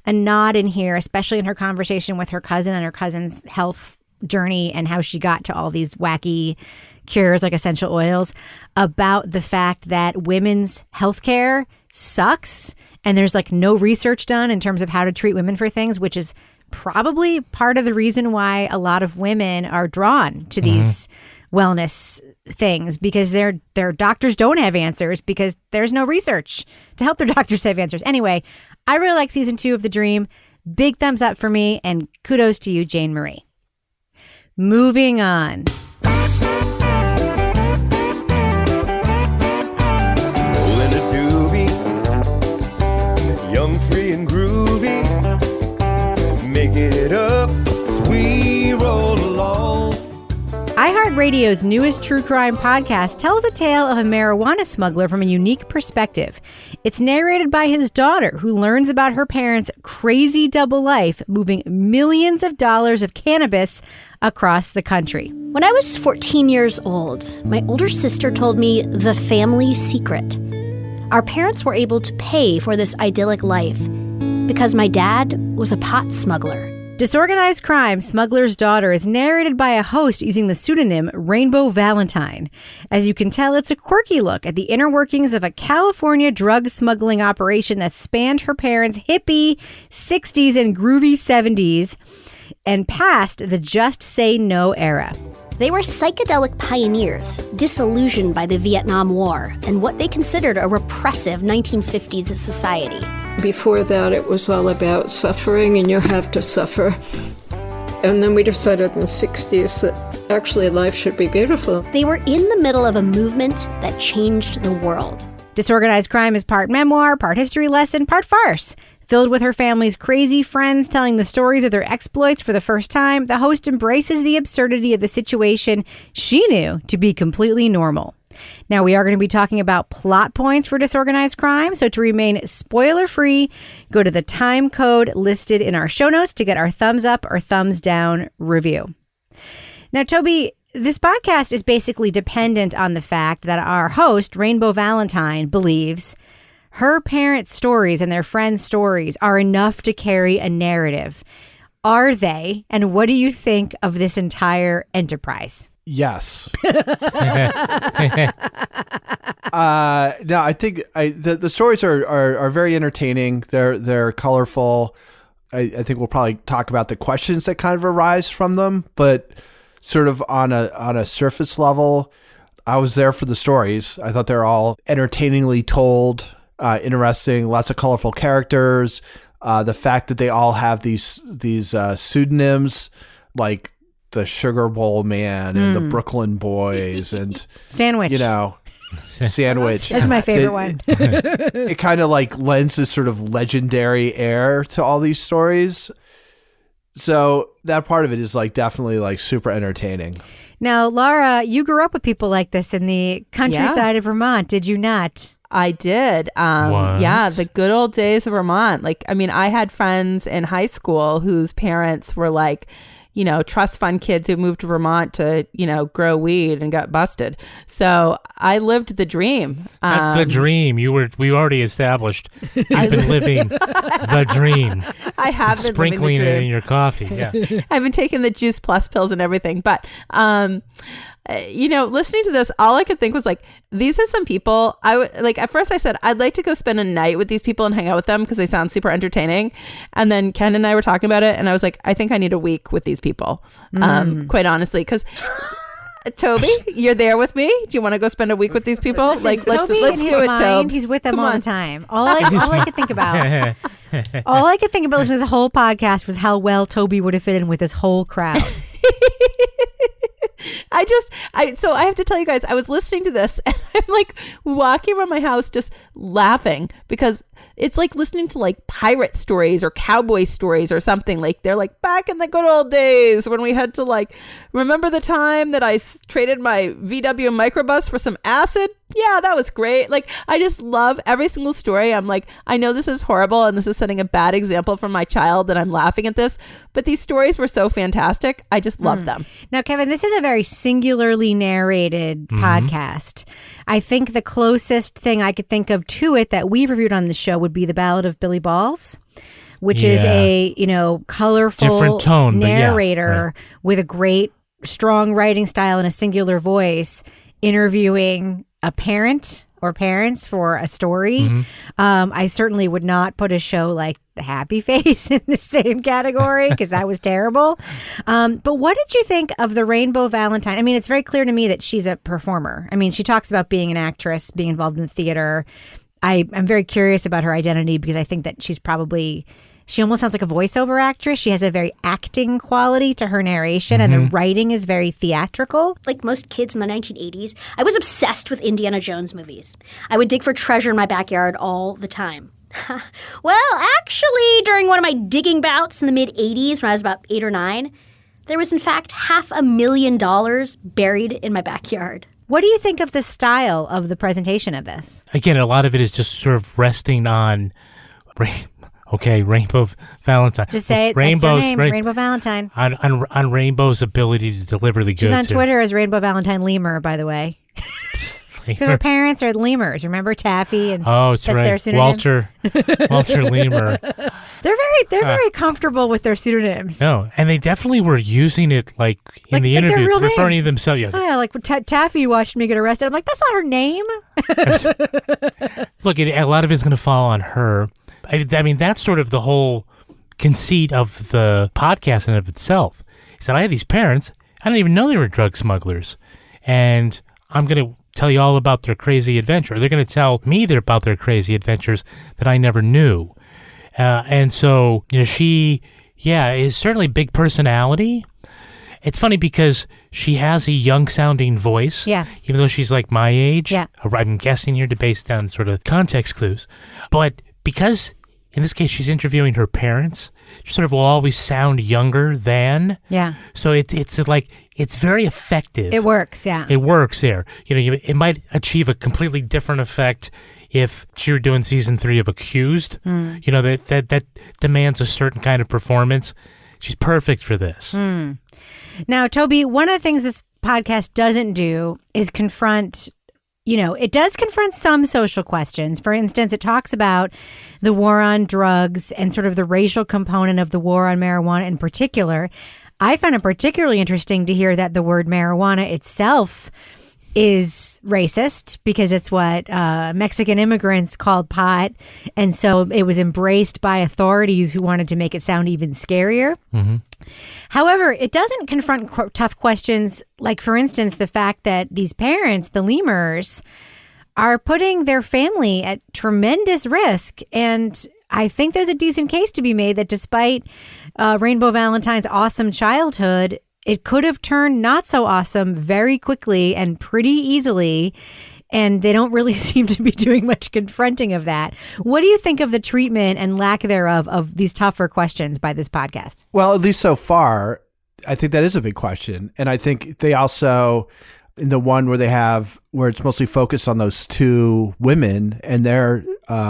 nod in here, especially in her conversation with her cousin and her cousin's health journey and how she got to all these wacky cures like essential oils, about the fact that women's healthcare sucks and there's like no research done in terms of how to treat women for things, which is probably part of the reason why a lot of women are drawn to these wellness things because their doctors don't have answers because there's no research to help their doctors have answers. Anyway, I really like season 2 of The Dream. Big thumbs up for me, and kudos to you, Jane Marie. Moving on. Rolling a doobie, young, free, and groovy, making it up as we roll along. iHeartRadio's newest true crime podcast tells a tale of a marijuana smuggler from a unique perspective. It's narrated by his daughter, who learns about her parents' crazy double life, moving millions of dollars of cannabis across the country. When I was 14 years old, my older sister told me the family secret. Our parents were able to pay for this idyllic life because my dad was a pot smuggler. Disorganized Crime, Smuggler's Daughter is narrated by a host using the pseudonym Rainbow Valentine. As you can tell, it's a quirky look at the inner workings of a California drug smuggling operation that spanned her parents' hippie 60s and groovy 70s and past the Just Say No era. They were psychedelic pioneers, disillusioned by the Vietnam War and what they considered a repressive 1950s society. Before that, it was all about suffering, and you have to suffer. And then we decided in the 60s that actually life should be beautiful. They were in the middle of a movement that changed the world. Disorganized Crime is part memoir, part history lesson, part farce. Filled with her family's crazy friends telling the stories of their exploits for the first time, the host embraces the absurdity of the situation she knew to be completely normal. Now, we are going to be talking about plot points for Disorganized Crime, so to remain spoiler-free, go to the time code listed in our show notes to get our thumbs up or thumbs down review. Now, Toby, this podcast is basically dependent on the fact that our host, Rainbow Valentine, believes her parents' stories and their friends' stories are enough to carry a narrative. Are they? And what do you think of this entire enterprise? Yes. No, I think the stories are very entertaining. They're colorful. I think we'll probably talk about the questions that kind of arise from them, but sort of on a surface level, I was there for the stories. I thought they're all entertainingly told. Interesting, lots of colorful characters. The fact that they all have these pseudonyms, like the Sugar Bowl Man and the Brooklyn Boys and Sandwich. Sandwich. That's my favorite one. It kind of like lends this sort of legendary air to all these stories. So that part of it is like definitely like super entertaining. Now, Laura, you grew up with people like this in the countryside of Vermont, did you not? I did. Yeah, the good old days of Vermont. Like, I mean, I had friends in high school whose parents were like, trust fund kids who moved to Vermont to, grow weed and got busted. So I lived the dream. That's the dream. We already established. You've been living the dream. I have been sprinkling living the dream. it in your coffee. Yeah. I've been taking the Juice Plus pills and everything. But, listening to this, all I could think was like, these are some people I would like. At first I said, I'd like to go spend a night with these people and hang out with them because they sound super entertaining. And then Ken and I were talking about it and I was like, I think I need a week with these people. Quite honestly, because Toby, you're there with me. Do you want to go spend a week with these people? Listen, like, let's Toby, do in his it, mind, Tobes. he's with them Come all on. the time. All I could think about, listening to this whole podcast was how well Toby would have fit in with this whole crowd. So I have to tell you guys, I was listening to this and I'm like walking around my house just laughing because it's like listening to like pirate stories or cowboy stories or something. Like they're like back in the good old days when we had to like, remember the time that I traded my VW microbus for some acid? Yeah, that was great. Like, I just love every single story. I'm like, I know this is horrible and this is setting a bad example for my child that I'm laughing at this, but these stories were so fantastic. I just love them. Now, Kevin, this is a very singularly narrated podcast. I think the closest thing I could think of to it that we've reviewed on the show would be The Ballad of Billy Balls, which is a, colorful different tone, narrator with a great, strong writing style and a singular voice interviewing a parent or parents for a story. I certainly would not put a show like The Happy Face in the same category because that was terrible. But what did you think of the Rainbow Valentine? I mean, it's very clear to me that she's a performer. I mean, she talks about being an actress, being involved in the theater. I'm very curious about her identity because I think that she almost sounds like a voiceover actress. She has a very acting quality to her narration, and the writing is very theatrical. Like most kids in the 1980s, I was obsessed with Indiana Jones movies. I would dig for treasure in my backyard all the time. Well, actually, during one of my digging bouts in the mid-'80s when I was about 8 or 9, there was in fact $500,000 buried in my backyard. What do you think of the style of the presentation of this? Again, a lot of it is just sort of resting on, Rainbow Valentine. Just say it. Rainbow's, that's her name, Rainbow Valentine. On Rainbow's ability to deliver the goods. She's on Twitter as Rainbow Valentine Lemur, by the way. Because her parents are lemurs. Remember Taffy and that's right. Their pseudonym? Walter Lemur. They're very comfortable with their pseudonyms. No, and they definitely were using it like in the interview, referring to themselves. Yeah. Oh, yeah, like Taffy watched me get arrested. I'm like, that's not her name. Look, a lot of it's going to fall on her. I mean, that's sort of the whole conceit of the podcast in and of itself. He said, I had these parents. I didn't even know they were drug smugglers. And I'm going to tell you all about their crazy adventure. They're going to tell me about their crazy adventures that I never knew. And so, she, is certainly big personality. It's funny because she has a young-sounding voice. Yeah. Even though she's like my age. Yeah. I'm guessing here based on sort of context clues. But because, in this case, she's interviewing her parents, she sort of will always sound younger than. Yeah. So it's like, it's very effective. It works, yeah. It works there. It might achieve a completely different effect if she were doing season 3 of Accused. That demands a certain kind of performance. She's perfect for this. Now, Toby, one of the things this podcast doesn't do is confront, it does confront some social questions. For instance, it talks about the war on drugs and sort of the racial component of the war on marijuana in particular. I found it particularly interesting to hear that the word marijuana itself is racist because it's what Mexican immigrants called pot. And so it was embraced by authorities who wanted to make it sound even scarier. However, it doesn't confront tough questions like, for instance, the fact that these parents, the lemurs, are putting their family at tremendous risk. And I think there's a decent case to be made that despite Rainbow Valentine's awesome childhood, it could have turned not so awesome very quickly and pretty easily. And they don't really seem to be doing much confronting of that. What do you think of the treatment and lack thereof of these tougher questions by this podcast? Well, at least so far, I think that is a big question. And I think they also, in the one where it's mostly focused on those 2 women and their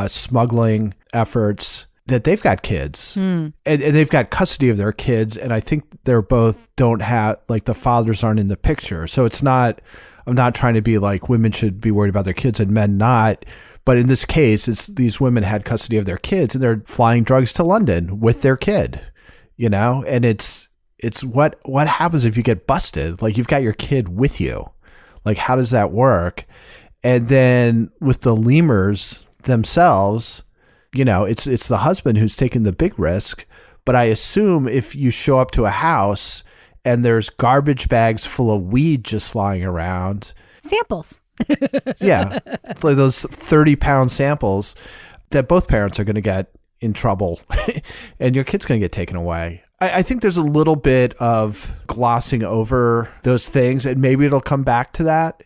smuggling efforts, that they've got kids and they've got custody of their kids. And I think they're both don't have, like, the fathers aren't in the picture. So I'm not trying to be like women should be worried about their kids and men not. But in this case, it's these women had custody of their kids and they're flying drugs to London with their kid, and it's what happens if you get busted? Like, you've got your kid with you. Like, how does that work? And then with the lemurs themselves, it's the husband who's taking the big risk. But I assume if you show up to a house and there's garbage bags full of weed just lying around. Samples. Yeah. It's like those 30-pound samples that both parents are going to get in trouble and your kid's going to get taken away. I think there's a little bit of glossing over those things, and maybe it'll come back to that,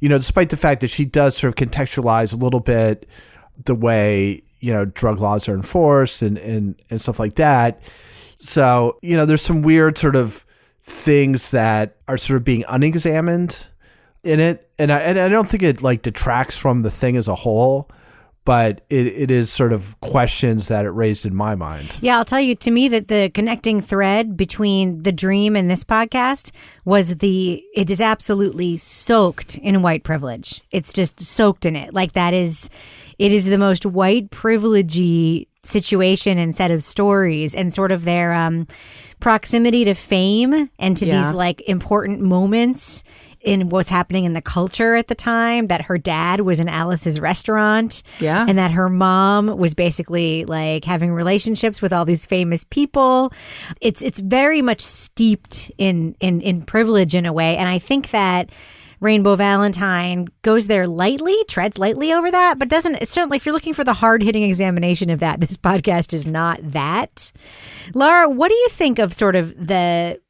despite the fact that she does sort of contextualize a little bit the way, drug laws are enforced and stuff like that. So, there's some weird sort of things that are sort of being unexamined in it. And I don't think it like detracts from the thing as a whole, but it is sort of questions that it raised in my mind. Yeah, I'll tell you, to me, that the connecting thread between The Dream and this podcast was it is absolutely soaked in white privilege. It's just soaked in it. Like, that is, it is the most white privilege-y situation and set of stories, and sort of their proximity to fame and to these like important moments in what's happening in the culture at the time, that her dad was in Alice's restaurant, and that her mom was basically like having relationships with all these famous people. It's very much steeped in privilege in a way, and I think that Rainbow Valentine goes there lightly, treads lightly over that, but doesn't. It's certainly, if you're looking for the hard-hitting examination of that, this podcast is not that. Laura, what do you think of sort of the,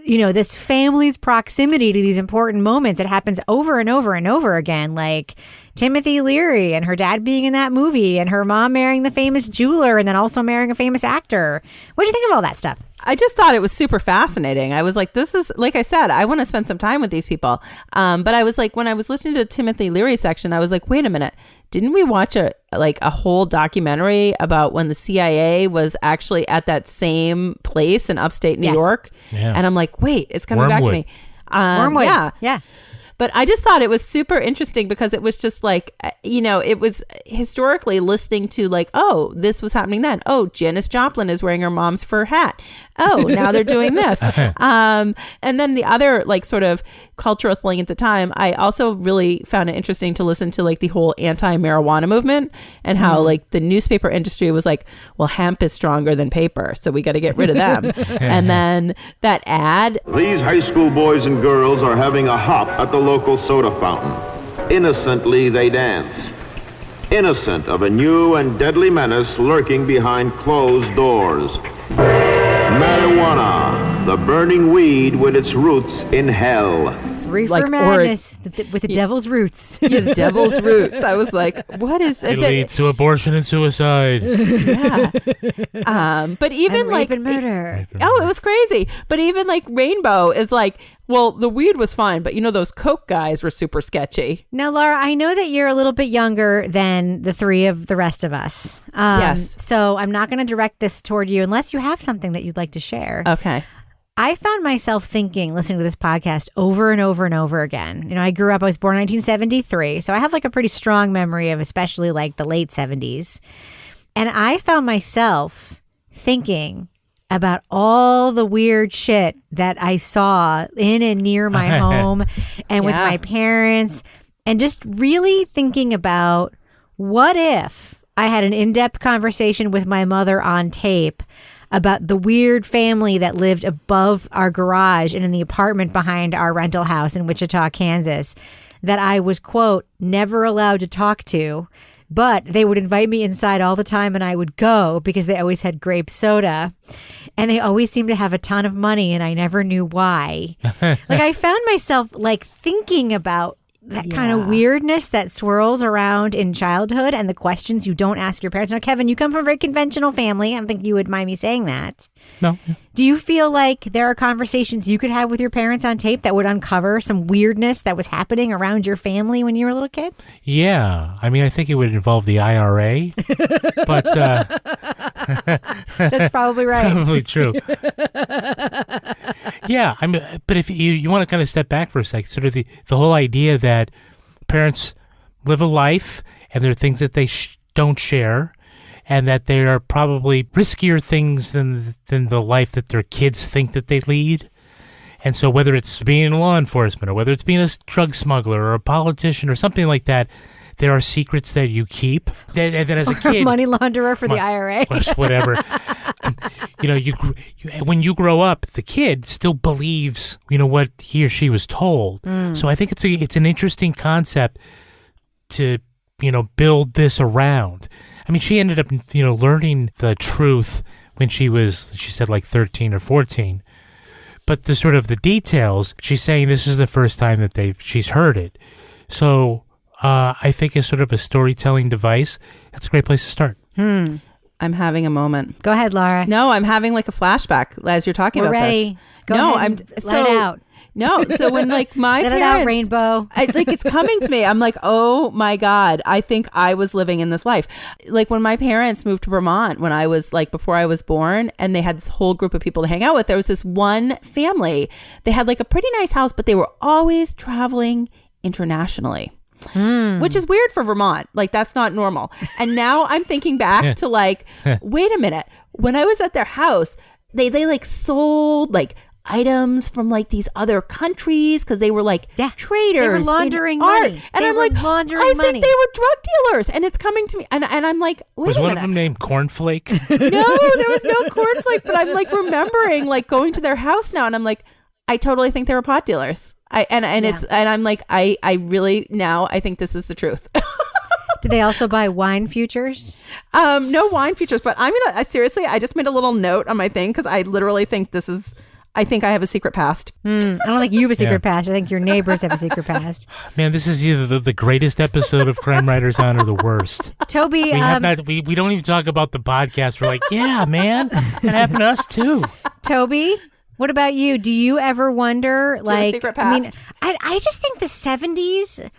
this family's proximity to these important moments? It happens over and over and over again, like Timothy Leary and her dad being in that movie, and her mom marrying the famous jeweler and then also marrying a famous actor. What do you think of all that stuff? I just thought it was super fascinating. I was like, this is, like I said, I want to spend some time with these people. But I was like, when I was listening to Timothy Leary section, I was like, wait a minute. Didn't we watch a whole documentary about when the CIA was actually at that same place in upstate New York? Yeah. And I'm like, wait, it's coming back to me. Wormwood. Yeah. But I just thought it was super interesting because it was just like, it was historically listening to like, oh, this was happening then. Oh, Janis Joplin is wearing her mom's fur hat. Oh, now they're doing this. And then the other like sort of cultural thing at the time, I also really found it interesting to listen to like the whole anti-marijuana movement and how like the newspaper industry was like, well, hemp is stronger than paper, so we got to get rid of them. And then that ad. These high school boys and girls are having a hop at the local soda fountain. Innocently they dance. Innocent of a new and deadly menace lurking behind closed doors. Marijuana, the burning weed with its roots in hell. Reefer madness with the devil's roots. Yeah, the devil's roots. I was like, what is it? It leads to abortion and suicide. Yeah. But even and like rape and murder. Oh, it was crazy. But even like Rainbow is like, well, the weed was fine, but those coke guys were super sketchy. Now, Laura, I know that you're a little bit younger than the three of the rest of us. Yes. So I'm not going to direct this toward you unless you have something that you'd like to share. Okay. I found myself thinking, listening to this podcast over and over and over again. I was born in 1973, so I have like a pretty strong memory of especially like the late 70s. And I found myself thinking about all the weird shit that I saw in and near my home and with my parents, and just really thinking about what if I had an in-depth conversation with my mother on tape about the weird family that lived above our garage and in the apartment behind our rental house in Wichita, Kansas, that I was, quote, never allowed to talk to, but they would invite me inside all the time and I would go because they always had grape soda and they always seemed to have a ton of money and I never knew why. Like I found myself like thinking about that kind of weirdness that swirls around in childhood and the questions you don't ask your parents. Now, Kevin, you come from a very conventional family. I don't think you would mind me saying that. No. Do you feel like there are conversations you could have with your parents on tape that would uncover some weirdness that was happening around your family when you were a little kid? Yeah. I mean, I think it would involve the IRA, but that's probably right. Probably true. Yeah. I mean, but if you want to kind of step back for a second, sort of the whole idea that parents live a life and there are things that they don't share, and that they are probably riskier things than the life that their kids think that they lead. And so whether it's being in law enforcement or whether it's being a drug smuggler or a politician or something like that, there are secrets that you keep. That as a kid, money launderer for the IRA, whatever. When you grow up, the kid still believes what he or she was told. So I think it's an interesting concept to build this around. I mean, she ended up learning the truth when she said like 13 or 14. But the sort of the details, she's saying this is the first time that she's heard it. So I think as sort of a storytelling device, that's a great place to start. I'm having a moment. Go ahead, Laura. No, I'm having like a flashback as you're talking We're about ready. this. Go ahead. Let it out. No, so when like my Let parents, it out, Rainbow. It's coming to me. I'm like, oh my God, I think I was living in this life. Like when my parents moved to Vermont when I was like before I was born, and they had this whole group of people to hang out with. There was this one family. They had like a pretty nice house, but they were always traveling internationally. which is weird for Vermont. Like, that's not normal. And now I'm thinking back to like, wait a minute. When I was at their house, they like sold like items from like these other countries because they were like traders. They were laundering in art. money. And They I'm were like, laundering I money. think they were drug dealers. And it's coming to me. And I'm like, wait Was a one minute. of them named Cornflake? No, there was no cornflake. But I'm like remembering like going to their house now, and I'm like, I totally think they were pot dealers. I'm like, I really now I think this is the truth. Did they also buy wine futures? No wine futures, but I'm gonna seriously. I just made a little note on my thing because I literally think this is. I think I have a secret past. I don't think you have a secret past. I think your neighbors have a secret past. Man, this is either the greatest episode of Crime Writers On or the worst. Toby, we don't even talk about the podcast. We're like, yeah, man, that happened to us too. Toby, what about you? Do you ever wonder, Do you have a like, secret I mean, past? I just think the 70s.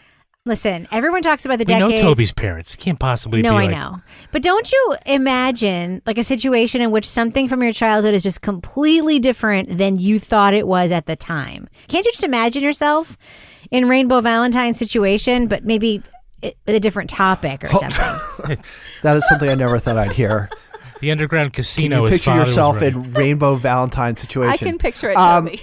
Listen, everyone talks about the We know decades. Toby's parents. Can't possibly No, be I like, know. But don't you imagine like a situation in which something from your childhood is just completely different than you thought it was at the time? Can't you just imagine yourself in Rainbow Valentine's situation, but maybe with a different topic or something? That is something I never thought I'd hear. The underground casino. Can you his picture father was yourself running. in Rainbow Valentine situation? I can picture it, Toby.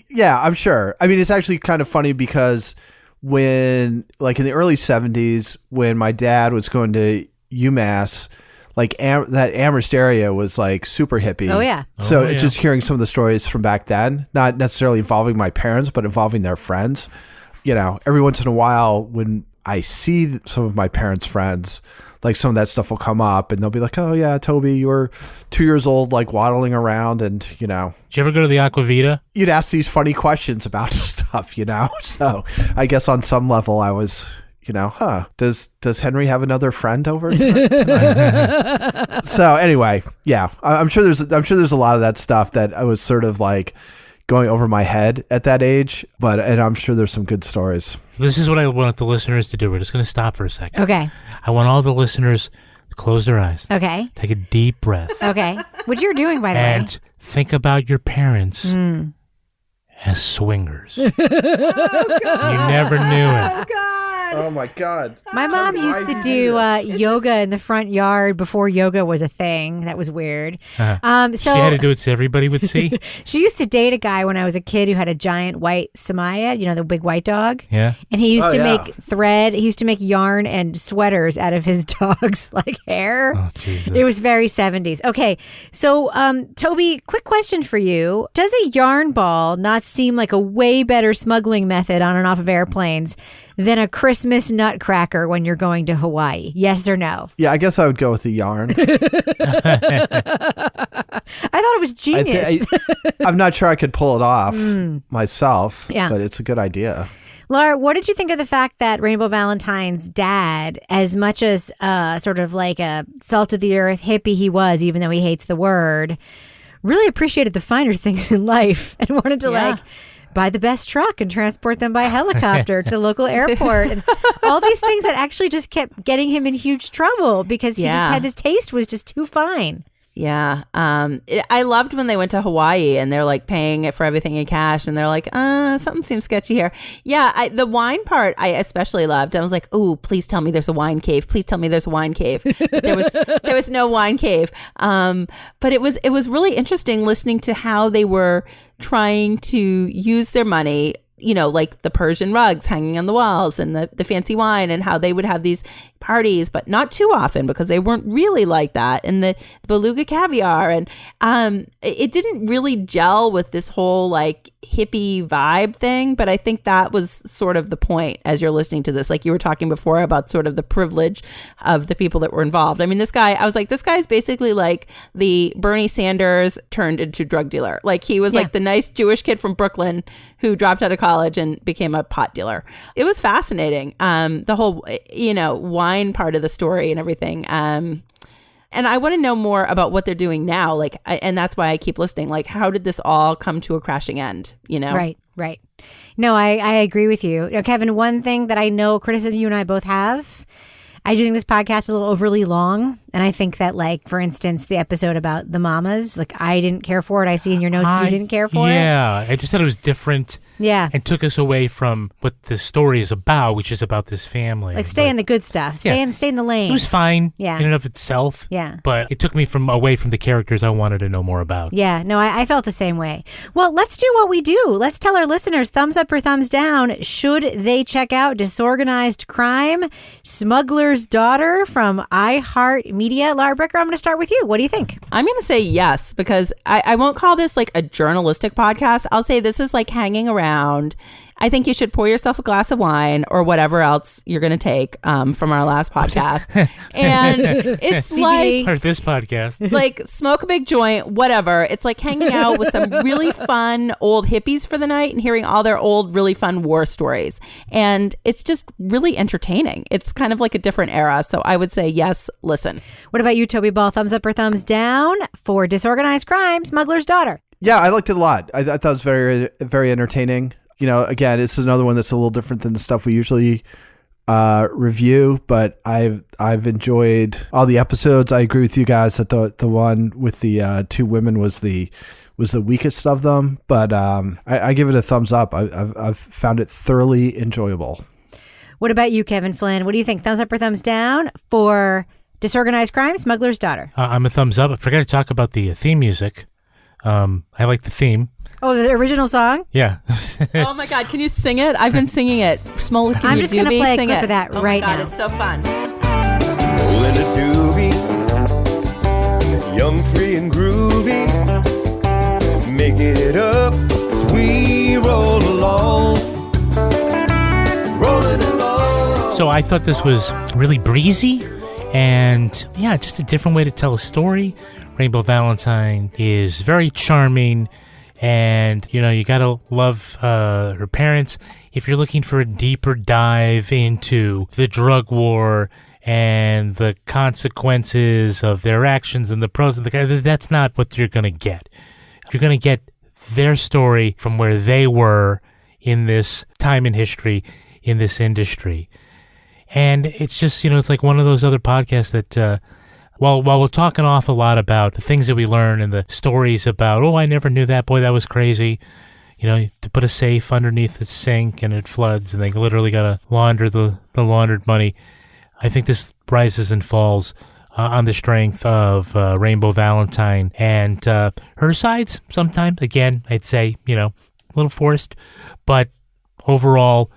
Yeah, I'm sure. I mean, it's actually kind of funny because when, like in the early 70s, when my dad was going to UMass, like that Amherst area was like super hippie. Oh, yeah. So just hearing some of the stories from back then, not necessarily involving my parents, but involving their friends. You know, every once in a while when I see some of my parents' friends, like some of that stuff will come up and they'll be like, oh yeah, Toby, you were 2 years old, like waddling around and, you know. Did you ever go to the Aquavita? You'd ask these funny questions about stuff, you know? So I guess on some level I was, you know, does Henry have another friend over tonight? So anyway, yeah, I'm sure there's a lot of that stuff that I was sort of like going over my head at that age, and I'm sure there's some good stories. This is what I want the listeners to do. We're just going to stop for a second. Okay. I want all the listeners to close their eyes. Okay. Take a deep breath. Okay. Which you're doing, by the way. And think about your parents as swingers. Oh, God. You never knew it. Oh my God. My mom used to do yoga in the front yard before yoga was a thing. That was weird. So she had to do it so everybody would see. She used to date a guy when I was a kid who had a giant white Samaya, you know, the big white dog. Yeah. And he used to make thread. He used to make yarn and sweaters out of his dog's like hair. Oh, Jesus. It was very 70s. Okay. So, Toby, quick question for you. Does a yarn ball not seem like a way better smuggling method on and off of airplanes than a Christmas nutcracker when you're going to Hawaii? Yes or no? Yeah, I guess I would go with the yarn. I thought it was genius. I'm not sure I could pull it off myself, Yeah. but it's a good idea. Laura, what did you think of the fact that Rainbow Valentine's dad, as much as sort of like a salt of the earth hippie he was, even though he hates the word, really appreciated the finer things in life and wanted to like buy the best truck and transport them by helicopter to the local airport and all these things that actually just kept getting him in huge trouble because he just had his taste was just too fine. Yeah. I loved when they went to Hawaii and they're like paying it for everything in cash and they're like, something seems sketchy here. Yeah. The wine part I especially loved. I was like, oh, please tell me there's a wine cave. Please tell me there's a wine cave. But there was no wine cave. But it was really interesting listening to how they were trying to use their money, you know, like the Persian rugs hanging on the walls and the fancy wine and how they would have these parties, but not too often because they weren't really like that. And the beluga caviar and it didn't really gel with this whole like hippie vibe thing. But I think that was sort of the point as you're listening to this, like you were talking before about sort of the privilege of the people that were involved. I mean, this guy's basically like the Bernie Sanders turned into drug dealer. Like he was like the nice Jewish kid from Brooklyn who dropped out of college and became a pot dealer. It was fascinating. The whole, you know, wine part of the story and everything. And I want to know more about what they're doing now. Like, and that's why I keep listening. Like, how did this all come to a crashing end? You know? Right. No, I agree with you. Kevin, one thing that I know criticism you and I both have I do think this podcast is a little overly long. And I think that, like, for instance, the episode about the mamas, like, I didn't care for it. I see in your notes you didn't care for it. Yeah, I just thought it was different. Yeah. And took us away from what the story is about, which is about this family. Like, stay in the good stuff. Stay in the lane. It was fine Yeah. in and of itself. Yeah. But it took me away from the characters I wanted to know more about. Yeah, no, I felt the same way. Well, let's do what we do. Let's tell our listeners, thumbs up or thumbs down, should they check out Disorganized Crime, Smuggler's Daughter from iHeartMedia. Laura Bricker, I'm going to start with you. What do you think? I'm going to say yes, because I won't call this like a journalistic podcast. I'll say this is like hanging around. I think you should pour yourself a glass of wine or whatever else you're going to take from our last podcast. And it's like... Or this podcast. Like, smoke a big joint, whatever. It's like hanging out with some really fun old hippies for the night and hearing all their old, really fun war stories. And it's just really entertaining. It's kind of like a different era. So I would say, yes, listen. What about you, Toby Ball? Thumbs up or thumbs down for Disorganized Crime, Smuggler's Daughter? Yeah, I liked it a lot. I thought it was very, very entertaining. You know, again, this is another one that's a little different than the stuff we usually review, but I've enjoyed all the episodes. I agree with you guys that the one with the two women was the weakest of them, but I give it a thumbs up. I've found it thoroughly enjoyable. What about you, Kevin Flynn? What do you think? Thumbs up or thumbs down for Disorganized Crime, Smuggler's Daughter? I'm a thumbs up. I forgot to talk about the theme music. I like the theme. Oh, the original song? Yeah. Oh my God, can you sing it? I've been singing it. Smoke, I'm just going to play a clip it. of that right now. now. It's so fun. Rolling a doobie, young, free, and groovy, making it up as we roll along, rolling along. So I thought this was really breezy and, yeah, just a different way to tell a story. Rainbow Valentine is very charming, and, you know, you gotta love her parents. If you're looking for a deeper dive into the drug war and the consequences of their actions and the pros and the cons, that's not what you're gonna get. You're gonna get their story from where they were in this time in history, in this industry. And it's just, you know, it's like one of those other podcasts that, while we're talking an awful lot about the things that we learn and the stories about, oh, I never knew that, boy, that was crazy. You know, to put a safe underneath the sink and it floods and they literally got to launder the laundered money. I think this rises and falls on the strength of Rainbow Valentine and her sides sometimes. Again, I'd say, you know, a little forced, but overall,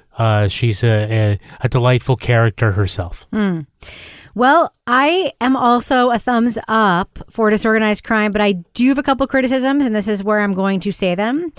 she's a delightful character herself. Well, I am also a thumbs up for Disorganized Crime, but I do have a couple criticisms, and this is where I'm going to say them.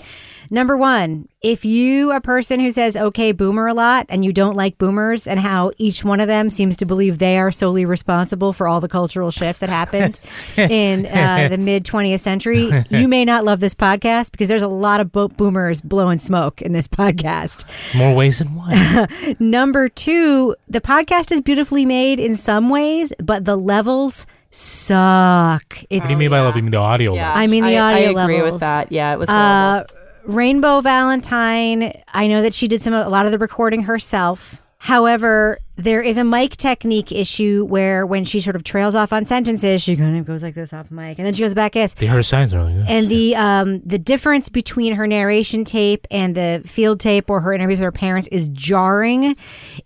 Number one, if you are a person who says, okay, boomer a lot, and you don't like boomers and how each one of them seems to believe they are solely responsible for all the cultural shifts that happened in the mid-20th century, you may not love this podcast because there's a lot of boomers blowing smoke in this podcast. More ways than one. Number two, the podcast is beautifully made in some ways, but the levels suck. What do you mean by level? You mean the audio Yeah, levels? I mean the audio levels. I agree with that. Yeah, it was horrible. Rainbow Valentine, I know that she did a lot of the recording herself. However, there is a mic technique issue where when she sort of trails off on sentences, she kind of goes like this off mic, and then she goes back as. Her signs are really good. And the difference between her narration tape and the field tape or her interviews with her parents is jarring.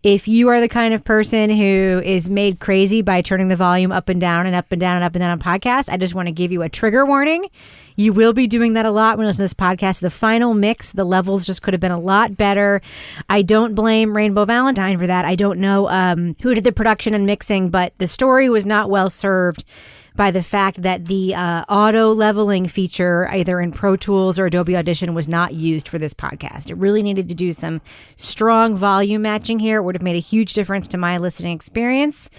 If you are the kind of person who is made crazy by turning the volume up and down and up and down and up and down on podcasts, I just want to give you a trigger warning. You will be doing that a lot when you listen to this podcast. The final mix, the levels just could have been a lot better. I don't blame Rainbow Valentine for that. I don't know who did the production and mixing, but the story was not well served by the fact that the auto leveling feature, either in Pro Tools or Adobe Audition, was not used for this podcast. It really needed to do some strong volume matching here. It would have made a huge difference to my listening experience.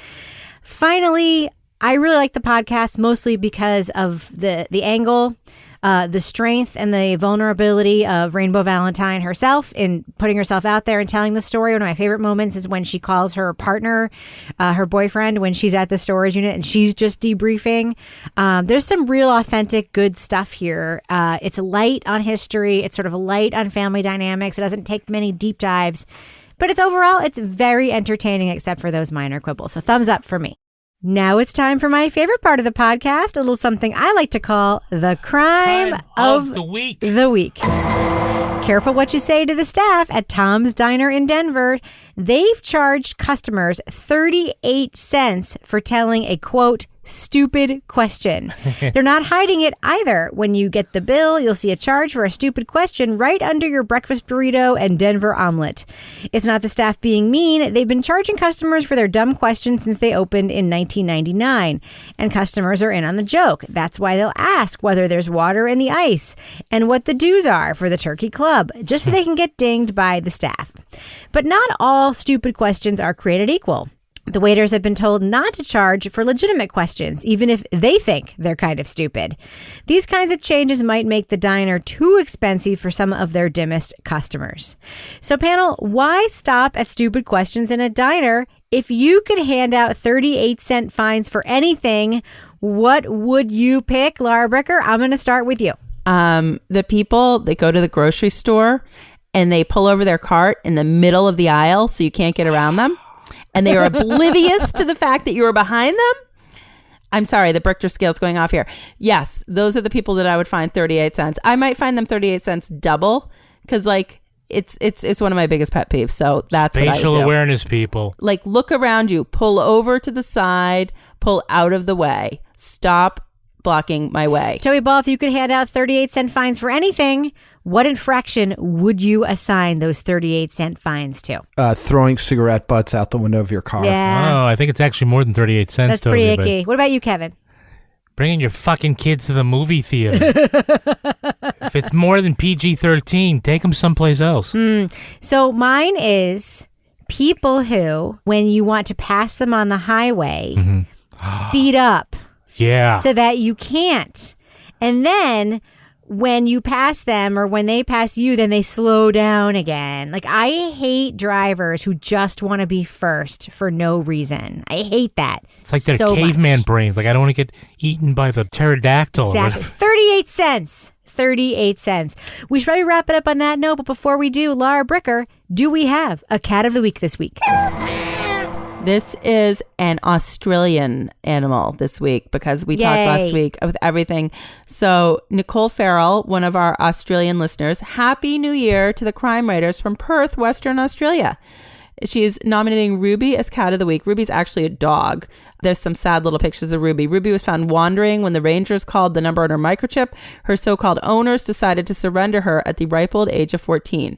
Finally, I really like the podcast mostly because of the angle, the strength and the vulnerability of Rainbow Valentine herself in putting herself out there and telling the story. One of my favorite moments is when she calls her partner, her boyfriend, when she's at the storage unit and she's just debriefing. There's some real authentic good stuff here. It's light on history. It's sort of light on family dynamics. It doesn't take many deep dives. But it's very entertaining except for those minor quibbles. So thumbs up for me. Now it's time for my favorite part of the podcast, a little something I like to call the crime of the week. Careful what you say to the staff at Tom's Diner in Denver. They've charged customers 38 cents for telling a, quote, stupid question. They're not hiding it either. When you get the bill, you'll see a charge for a stupid question right under your breakfast burrito and Denver omelet. It's not the staff being mean. They've been charging customers for their dumb questions since they opened in 1999. And customers are in on the joke. That's why they'll ask whether there's water in the ice and what the dues are for the turkey club, just so they can get dinged by the staff. But not all stupid questions are created equal. The waiters have been told not to charge for legitimate questions, even if they think they're kind of stupid. These kinds of changes might make the diner too expensive for some of their dimmest customers. So panel, why stop at stupid questions in a diner? If you could hand out 38-cent fines for anything, what would you pick? Laura Bricker, I'm going to start with you. The people that go to the grocery store and they pull over their cart in the middle of the aisle so you can't get around them. And they are oblivious to the fact that you were behind them. I'm sorry, the Brichter scale's going off here. Yes, those are the people that I would find 38 cents. I might find them 38 cents double because, like, it's one of my biggest pet peeves. So that's what I would do. Spatial awareness, people. Like, look around you. Pull over to the side. Pull out of the way. Stop blocking my way. Joey Ball, if you could hand out 38-cent fines for anything, what infraction would you assign those 38-cent fines to? Throwing cigarette butts out the window of your car. Yeah. Oh, I think it's actually more than 38 cents. That's pretty icky. What about you, Kevin? Bringing your fucking kids to the movie theater. If it's more than PG-13, take them someplace else. So mine is people who, when you want to pass them on the highway, speed up. Yeah. So that you can't. And then when you pass them or when they pass you, then they slow down again. Like, I hate drivers who just want to be first for no reason. I hate that. It's like their so caveman much. brains. Like, I don't want to get eaten by the pterodactyl. Exactly. 38 cents. 38 cents. We should probably wrap it up on that note. But before we do, Laura Bricker, do we have a cat of the week this week? This is an Australian animal this week because we talked last week with everything. So Nicole Farrell, one of our Australian listeners, Happy New Year to the crime writers from Perth, Western Australia. She's nominating Ruby as cat of the week. Ruby's actually a dog. There's some sad little pictures of Ruby. Ruby was found wandering when the rangers called the number on her microchip. Her so-called owners decided to surrender her at the ripe old age of 14.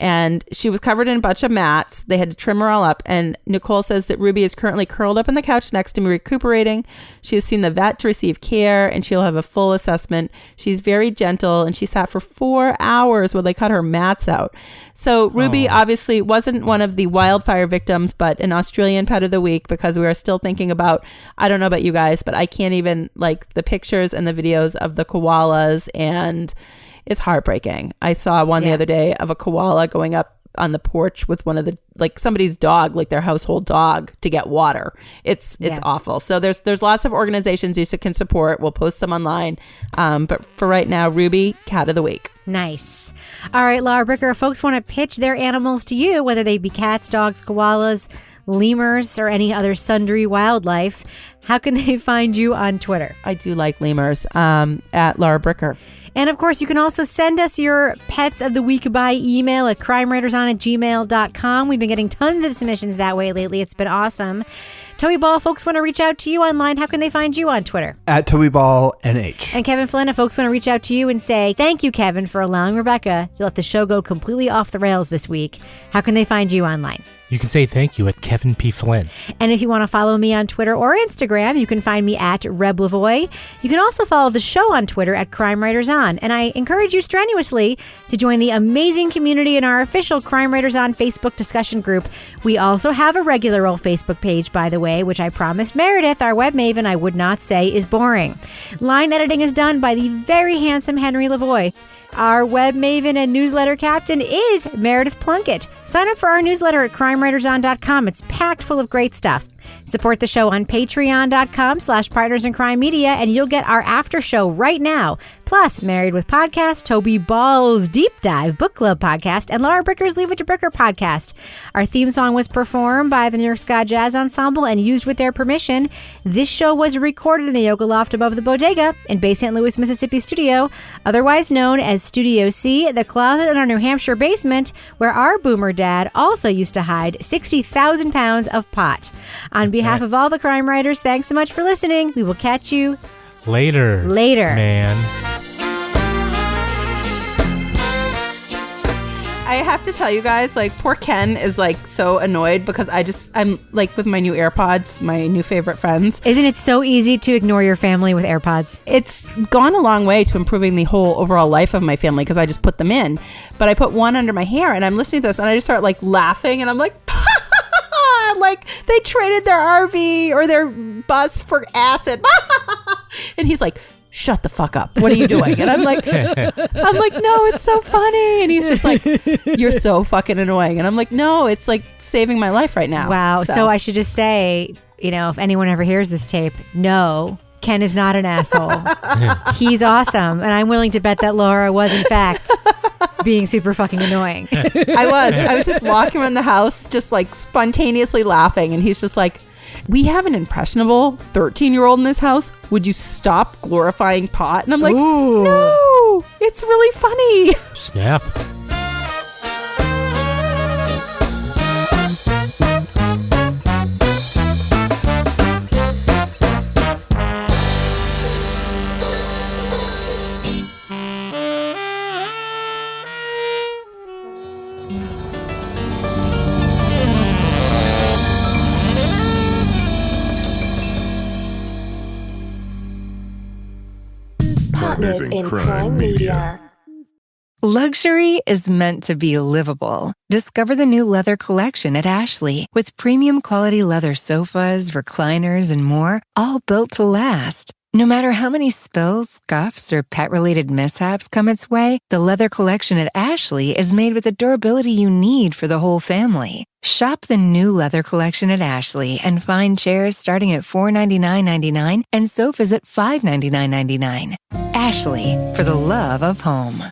And she was covered in a bunch of mats. They had to trim her all up. And Nicole says that Ruby is currently curled up on the couch next to me recuperating. She has seen the vet to receive care and she'll have a full assessment. She's very gentle and she sat for 4 hours while they cut her mats out. So Ruby obviously wasn't one of the wildfire victims, but an Australian pet of the week because we are still thinking about, I don't know about you guys, but I can't even, like, the pictures and the videos of the koalas, and it's heartbreaking. I saw one the other day of a koala going up on the porch with one of the, like, somebody's dog, like their household dog, to get water. It's awful. So there's lots of organizations you can support. We'll post some online. But for right now, Ruby, cat of the week. Nice. All right, Laura Bricker, if folks want to pitch their animals to you, whether they be cats, dogs, koalas, lemurs, or any other sundry wildlife, how can they find you on Twitter? I do like lemurs, at Laura Bricker. And of course, you can also send us your pets of the week by email at crimewriterson@gmail.com. We've been getting tons of submissions that way lately. It's been awesome. Toby Ball, folks want to reach out to you online. How can they find you on Twitter? At TobyBallNH. And Kevin Flynn, if folks want to reach out to you and say, thank you, Kevin, for allowing Rebecca to let the show go completely off the rails this week, how can they find you online? You can say thank you at Kevin P. Flynn. And if you want to follow me on Twitter or Instagram, you can find me at Reb Lavoie. You can also follow the show on Twitter at Crime Writers On. And I encourage you strenuously to join the amazing community in our official Crime Writers On Facebook discussion group. We also have a regular old Facebook page, by the way, which I promised Meredith, our web maven, I would not say is boring. Line editing is done by the very handsome Henry Lavoie. Our web maven and newsletter captain is Meredith Plunkett. Sign up for our newsletter at crimewriterson.com. It's packed full of great stuff. Support the show on patreon.com/partnersincrimemedia, and you'll get our after show right now. Plus, Married with Podcast, Toby Ball's Deep Dive Book Club podcast, and Laura Bricker's Leave It to Bricker podcast. Our theme song was performed by the New York Ska Jazz Ensemble and used with their permission. This show was recorded in the Yoga Loft above the Bodega in Bay St. Louis, Mississippi studio, otherwise known as Studio C, the closet in our New Hampshire basement, where our boomer dad also used to hide 60,000 pounds of pot. On behalf of all the crime writers, thanks so much for listening. We will catch you later. Man. I have to tell you guys, like, poor Ken is like so annoyed because I'm like with my new AirPods, my new favorite friends. Isn't it so easy to ignore your family with AirPods? It's gone a long way to improving the whole overall life of my family because I just put them in. But I put one under my hair and I'm listening to this and I just start like laughing and I'm like, like they traded their RV or their bus for acid. And he's like, shut the fuck up. What are you doing? And I'm like, no, it's so funny. And he's just like, you're so fucking annoying. And I'm like, no, it's like saving my life right now. Wow. So I should just say, if anyone ever hears this tape, no, Ken is not an asshole. He's awesome. And I'm willing to bet that Laura was, in fact, being super fucking annoying. I was just walking around the house, just like spontaneously laughing. And he's just like, we have an impressionable 13-year-old in this house. Would you stop glorifying pot? And I'm like, Ooh. No, it's really funny. Snap. Partners in Crime Media. Luxury is meant to be livable. Discover the new leather collection at Ashley with premium quality leather sofas, recliners, and more, all built to last. No matter how many spills, scuffs, or pet-related mishaps come its way, the leather collection at Ashley is made with the durability you need for the whole family. Shop the new leather collection at Ashley and find chairs starting at $499.99 and sofas at $599.99. Ashley, for the love of home.